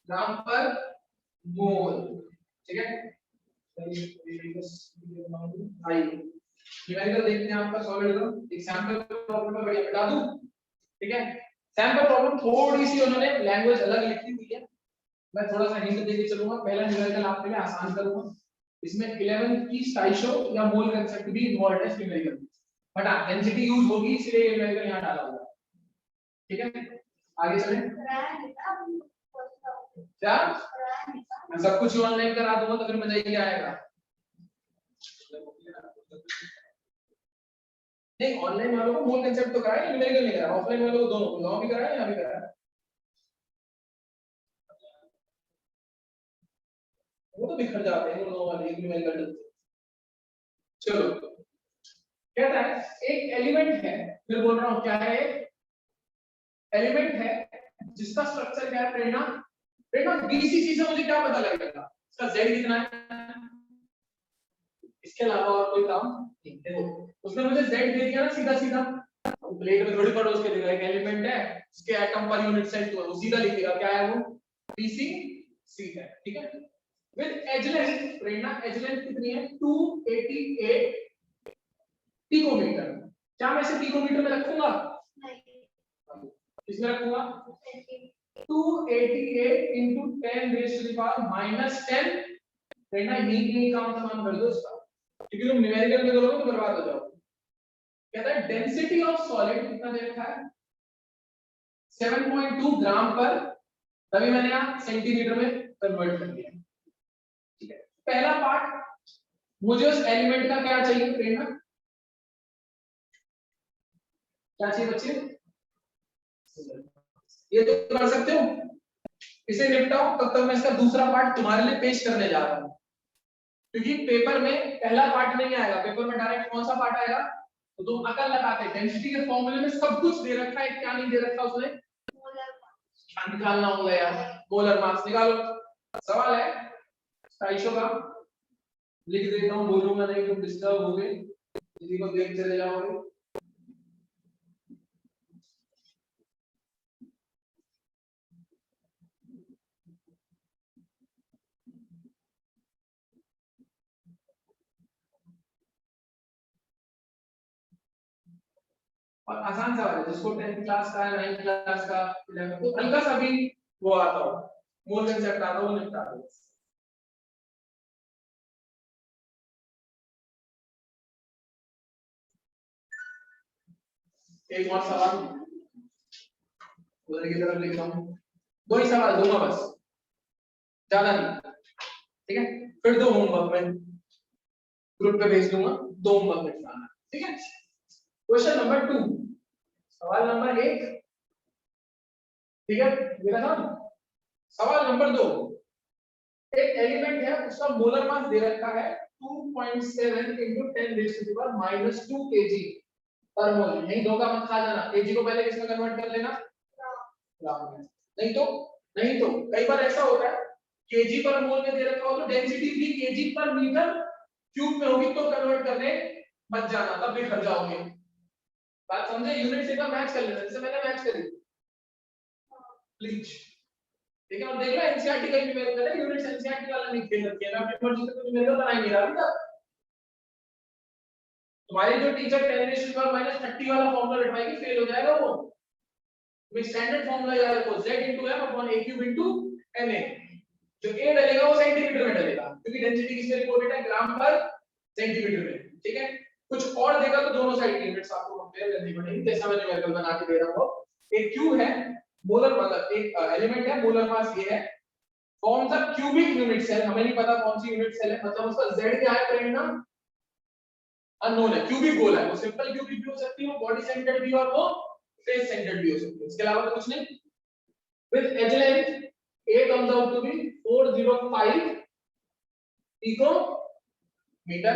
ग्राम पर मोल, ठीक है। आइए न्यूमेरिकल देखते हैं आपका सॉल्व कर, एग्जांपल प्रॉब्लम में बढ़िया बता दूं, ठीक है। सैंपल प्रॉब्लम थोड़ी सी उन्होंने लैंग्वेज अलग लिखी हुई है, मैं थोड़ा सा हिंट देके चलूंगा, पहला न्यूमेरिकल आपके लिए आसान करूंगा, इसमें 11th की स्टाइशो या मोल कांसेप्ट भी इन्वॉल्व है न्यूमेरिकल, बट डेंसिटी यूज होगी इसलिए न्यूमेरिकल यहां डाला हुआ है, ठीक है। आगे चलें, क्या मैं सब कुछ ऑनलाइन करा दूंगा तो फिर मजा ही आएगा, नहीं ऑनलाइन वालों को मोल कांसेप्ट तो कराया, न्यूमेरिकल नहीं कराया, ऑफलाइन वालों को दोनों को भी कराया यहां भी कराया, वो तो बिखर जाते हैं वो दोनों वाले न्यूमेरिकल। चलो कहता है एक एलिमेंट है, फिर बोल रहा हूं क्या है, एलिमेंट है जिसका स्ट्रक्चर क्या है, प्रेरणा प्रेरणा बीसीसी से मुझे क्या पता लगेगा, इसका z कितना है, इसके अलावा और कोई काम नहीं, देखो उसने मुझे z दे दिया ना सीधा सीधा, प्लेट में थोड़ी पढ़ो, उसके देगा एक एलिमेंट है उसके एटम पर यूनिट सेल तो वो सीधा लिखेगा क्या है वो बीसीसी है, ठीक है। With edge length, Prerna edge length कितनी है 288 पिकोमीटर, क्या मैं इसे पिकोमीटर में रखूंगा? नहीं। किसमें रखूंगा? 288 into 10 raised to the power minus 10। बेटा यही काम तमाम कर दो उसका, क्योंकि तुम न्यूमेरिकल में करोगे तो बर्बाद हो जाओगे। कहता है डेंसिटी ऑफ सॉलिड कितना दे रखा है? 7.2 ग्राम पर, तभी मैंने यहाँ सेंटीमीटर में कन्वर्ट कर दिया। ठीक है, पहला पार्ट, मुझे उस एलिमेंट का क्या चाहिए प्रेरणा? क्या चाहिए बच्चे? ये तो कर सकते हो, इसे निपटाओ, तब तक मैं इसका दूसरा पार्ट तुम्हारे लिए पेश करने जा रहा हूं, क्योंकि पेपर में पहला पार्ट नहीं आएगा, पेपर में डायरेक्ट कौन सा पार्ट आएगा? तो तुम अकल लगाते, डेंसिटी के फॉर्मूले में सब कुछ दे रखा है, क्या नहीं दे रखा उसने? क्या निकालना होगा यार? मोलर मास निकालो। सवाल है 250 का, लिख देता हूं, बोलूंगा नहीं तुम डिस्टर्ब होगे, किसी को देख चले जाओगे। और आसान सवाल है, जिसको 10th क्लास का, 9th क्लास का, 11th तो हल्का सा भी वो आता हो, मोल कंसेप्ट आता हो, निपटा दो। एक और सवाल उधर की तरफ लिख रहा हूं, दो ही सवाल दूंगा बस, ज्यादा नहीं, ठीक है? फिर दो होमवर्क में ग्रुप पे भेज दूंगा, दो होमवर्क लिखवाना, ठीक है? क्वेश्चन नंबर 2, सवाल नंबर 1, ठीक है मेरा नाम। सवाल नंबर 2, एक एलिमेंट है, उसका मोलर मास दे रखा है 2.7 into 10 raised to the power minus 2 kg पर मोल। नहीं धोखा मत खा जाना, kg को पहले किसमें कन्वर्ट कर लेना? ग्राम में। नहीं तो कई बार ऐसा होता है kg पर मोल में दे रखा हो तो डेंसिटी भी kg पर मीटर क्यूब में होगी, तो कन्वर्ट करने मत जाना, तब बिखर जाओगे। बात समझे? यूनिट से का मैच कर लेना, जैसे मैंने मैच करी प्लीज, ठीक है? और देख लो एनसीईआरटी का न्यूमेरिकल है, यूनिट एनसीईआरटी वाला नहीं खेल रखी है, मैं अपनी मर्जी से कुछ न्यूमेरिकल बना ही नहीं रहा था। तुम्हारी जो टीचर 10 रेज़ टू पावर -30 वाला फार्मूला रटवाएगी, फेल हो जाएगा वो। मैं स्टैंडर्ड फार्मूला याद रखो, z * m / a cube * na। जो a डलेगा वो सेंटीमीटर में डलेगा, क्योंकि डेंसिटी किससे रिपोर्टेड है? ग्राम पर सेंटीमीटर में, ठीक है? कुछ और देगा तो दोनों साइड की यूनिट्स आपको कंपेयर करनी पड़ेगी, जैसा मैं न्यूमेरिकल बना के दे रहा हूं। एक क्यूब है, मोलर मतलब एक एलिमेंट है, मोलर मास ये है, कौन सा क्यूबिक यूनिट सेल, हमें नहीं पता कौन सी यूनिट सेल है, मतलब उसका z क्या है प्रेरणा? अननोन है, क्यूबिक बोला है, वो सिंपल क्यूबिक भी हो सकती है, वो बॉडी सेंटर्ड भी, और वो फेस सेंटर्ड भी हो सकती है, इसके अलावा तो कुछ नहीं। With edge length a comes out to be 405 picometer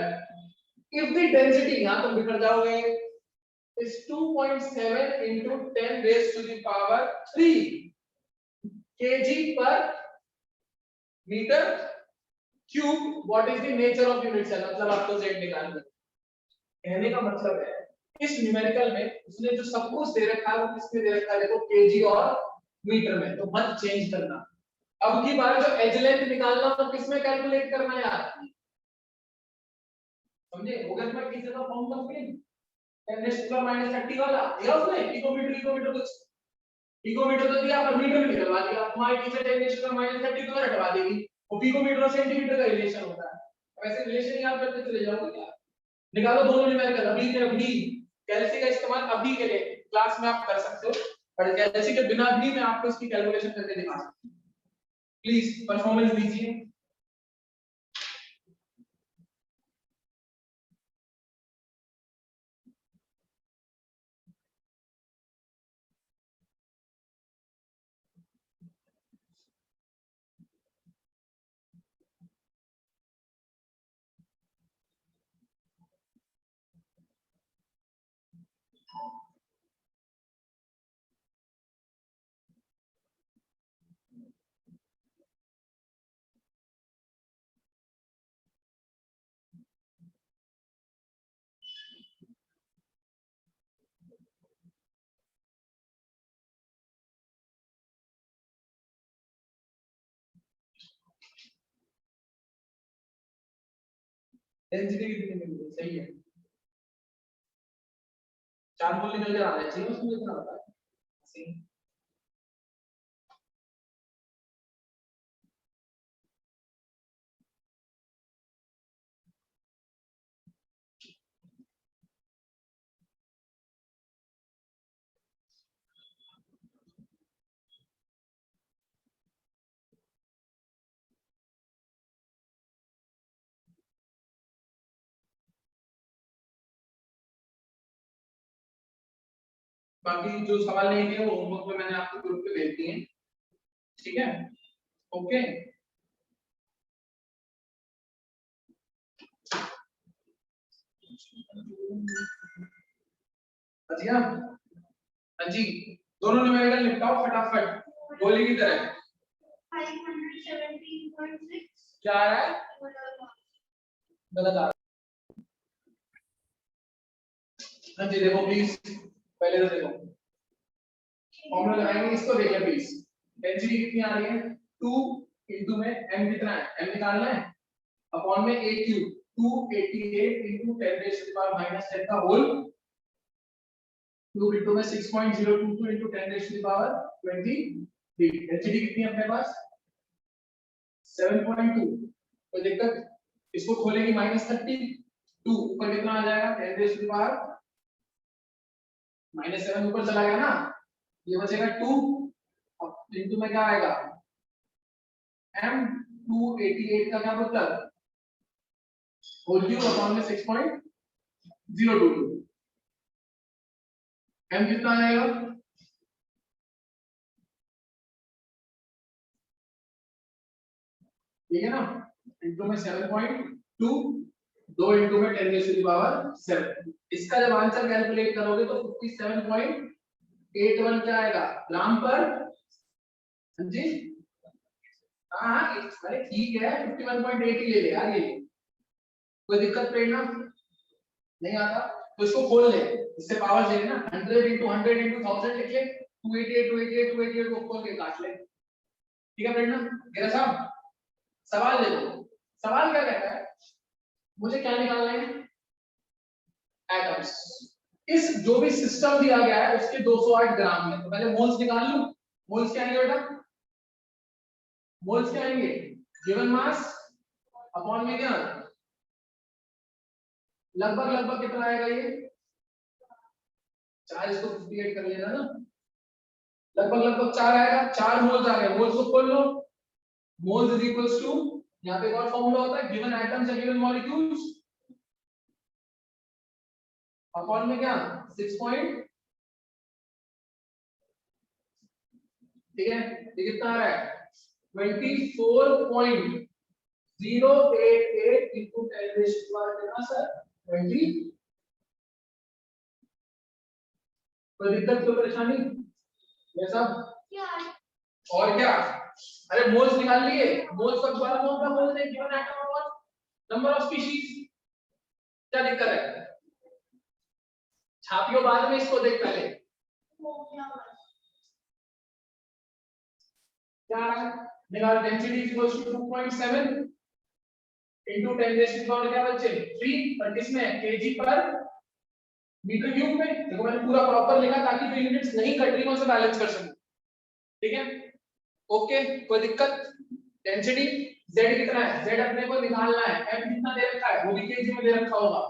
if the density, यहां तुम बिखर जाओगे, is 2.7 into 10 raised to the power 3 kg per meter cube, what is the nature of unit cell? मतलब आपको z निकालना है। कहने का मतलब है इस न्यूमेरिकल में उसने जो सब कुछ दे रखा है वो किसमें दे रखा है? देखो केजी और मीटर में, तो मत चेंज करना। अब की बार जो एज लेंथ निकालना तो किसमें कैलकुलेट करना है यार? समझे? हो गया तुम्हारा किसी का फॉर्म कंप्लीट? 10⁻⁻30 वाला दिया उसने, इकोमीटर कुछ इकोमीटर तो दिया, पर मीटर में निकलवा दिया। तुम्हारी टीचर 10⁻30 तो हटवा देगी, वो पिकोमीटर और सेंटीमीटर का रिलेशन होता है। वैसे रिलेशन याद करते चले जाओगे क्या? निकालो दोनों न्यूमेरिकल अभी के अभी। कैल्सी का इस्तेमाल अभी के लिए क्लास में आप कर सकते हो, पर कैल्सी के बिना भी मैं आपको इसकी कैलकुलेशन करके दिखा सकता हूं। प्लीज परफॉर्मेंस दीजिए। डेंसिटी कितनी मिली? सही है। 4 मोल निकल कर आ रहा है, चाहिए उसमें इतना होता है सही। बाकी जो सवाल नहीं दिए वो होमवर्क में मैंने आपको ग्रुप पे भेज दिए हैं, ठीक है। ओके अच्छा हाँ जी, दोनों न्यूमेरिकल निपटाओ फटाफट गोली की तरह। 517.6 क्या आ रहा है? गलत आ रहा है। हाँ जी देखो प्लीज, पहले तो देखो फॉर्मूला लगाएंगे, इसको देखिए प्लीज। डेंसिटी कितनी आ रही है? 2 इनटू में m कितना है, m निकालना है, अपॉन में a cube 288 into 10 raise to power -10 का होल 2 इनटू में 6.022 into 10 raise to power 23। Density कितनी है अपने पास? 7.2। कोई दिक्कत? इसको खोलेंगे -30, 2 ऊपर कितना आ जाएगा 10 रेज़ टू पावर -7 ऊपर चला गया ना, ये बचेगा 2 अब इनटू में क्या आएगा m 288 का क्या मतलब होल क्यूब अपॉन में 6.022 m कितना आएगा? ठीक है ना, इनटू में 7.2 2 इनटू में 10 रेज़ टू पावर 7। इसका जब आंसर कैलकुलेट करोगे तो 57.81 क्या आएगा ग्राम पर। हाँ जी हाँ अरे ठीक है 51.8 ही ले ले यार, ये कोई दिक्कत प्रेरणा नहीं आता तो इसको खोल ले, इससे पावर चाहिए ना, 100 into 100 into 1000 लिख ले, 288 288 288 को खोल के काट ले। ठीक है प्रेरणा मेरा साहब, सवाल देखो, सवाल क्या कहता है, मुझे क्या निकालना है एटम्स। इस जो भी सिस्टम दिया गया है उसके 208 ग्राम में, तो पहले मोल्स निकाल लूं। मोल्स क्या आएंगे बेटा, मोल्स क्या आएंगे गिवन मास अपॉन में क्या लगभग लगभग कितना आएगा ये 4, इसको 58 कर लेना ना, लगभग लगभग 4 आएगा, 4 मोल्स आ गए, मोल्स को खोल लो, मोल्स इज इक्वल्स टू, यहां पे एक और फॉर्मूला होता है गिवन एटम्स या गिवन मॉलिक्यूल्स अपॉन में क्या 6 पॉइंट, ठीक है ये कितना आ रहा है 24.088 into 10 raised to power कितना सर 20। कोई दिक्कत कोई परेशानी ये सब और क्या, अरे मोल्स निकाल लिए, मोल्स का द्वारा कौन सा मोल है गिवन एटम और नंबर ऑफ स्पीशीज, क्या दिक्कत है छापियो बाद में, इसको देख पहले क्या निकाल, density equals to 2.7 into 10 raise to power क्या बच्चे 3 पर किसमें केजी पर मीटर क्यूब में। देखो मैंने पूरा प्रॉपर लिखा ताकि जो यूनिट्स नहीं कट रही मैं उसे बैलेंस कर सकूं, ठीक है ओके कोई दिक्कत। डेंसिटी z कितना है, z अपने को निकालना है, m कितना दे रखा है वो भी केजी में दे रखा होगा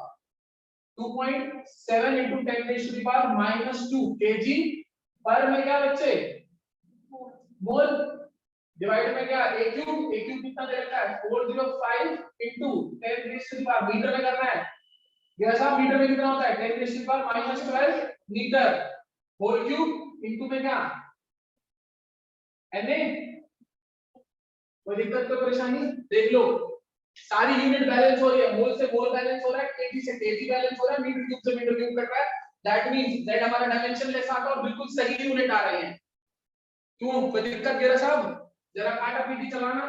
2.7 into 10 raised to the power -2 kg पर में क्या बच्चे मोल डिवाइड में क्या a क्यूब कितना दे रखा है 405 into 10 raised to the power metre में करना है, यह सब मीटर में कितना होता है 10 raised to the power -12 metre whole cube into में क्या na। कोई दिक्कत कोई परेशानी देख लो, सारी यूनिट बैलेंस हो रही है, मोल से मोल बैलेंस हो रहा है, केजी से केजी बैलेंस हो रहा है, मीटर क्यूब से मीटर क्यूब कट रहा है, दैट मींस z हमारा डायमेंशन लेस आता है और बिल्कुल सही यूनिट आ रहे हैं। क्यों कोई दिक्कत गेरा साहब, जरा काटा पीटी चलाना,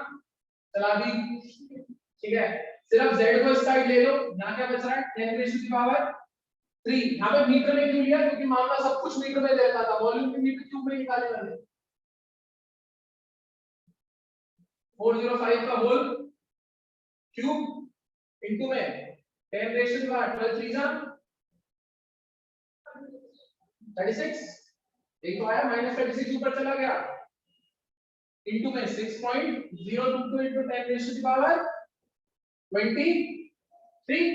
चला दी ठीक है, सिर्फ z को इस साइड ले लो, यहां क्या बच रहा है 10 रेज़ टू द पावर 3, यहां पे मीटर में क्यों लिया क्योंकि मामला सब कुछ मीटर में देता था, वॉल्यूम भी मीटर क्यूब में निकाले मैंने 405 का होल क्यूब इनटू में 10 रेज़ टू द पावर 12 3 जा 36 एक तो आया -36 ऊपर चला गया इनटू में 6.022 into 10 raised to the power 23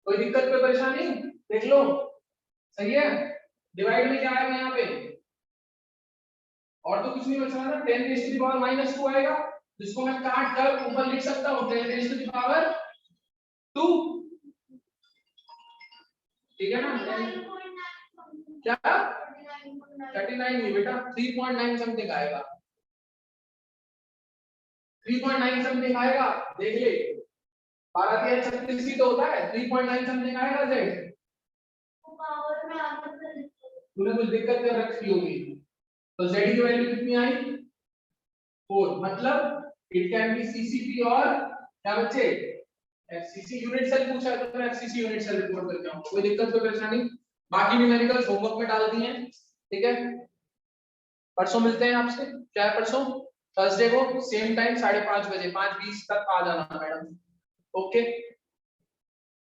कोई दिक्कत कोई परेशानी देख लो सही है डिवाइड में क्या आएगा यहाँ पे और तो कुछ नहीं बच रहा ना 10 raised to the power -2 आएगा जिसको मैं काट कर ऊपर लिख सकता हूँ 10 raised to the power 2 ठीक है ना क्या 39 नहीं बेटा 3.9 समथिंग आएगा 3.9 समथिंग आएगा देख ले 12 या 36 ही तो होता है 3.9 समथिंग आएगा जेड पावर में आकर कर तूने कुछ दिक्कत कर रखी होगी तो जेड की वैल्यू कितनी आई 4 मतलब इट कैन बी सीसीपी और क्या बच्चे एफसीसी यूनिट सेल पूछा है तो मैं एफसीसी यूनिट सेल रिपोर्ट करके आऊंगा कोई दिक्कत कोई परेशानी बाकी न्यूमेरिकल्स होमवर्क में डाल दिए हैं ठीक है परसों मिलते हैं आपसे क्या है परसों थर्सडे को सेम टाइम 5:30 बजे 5:20 तक आ जाना मैडम ओके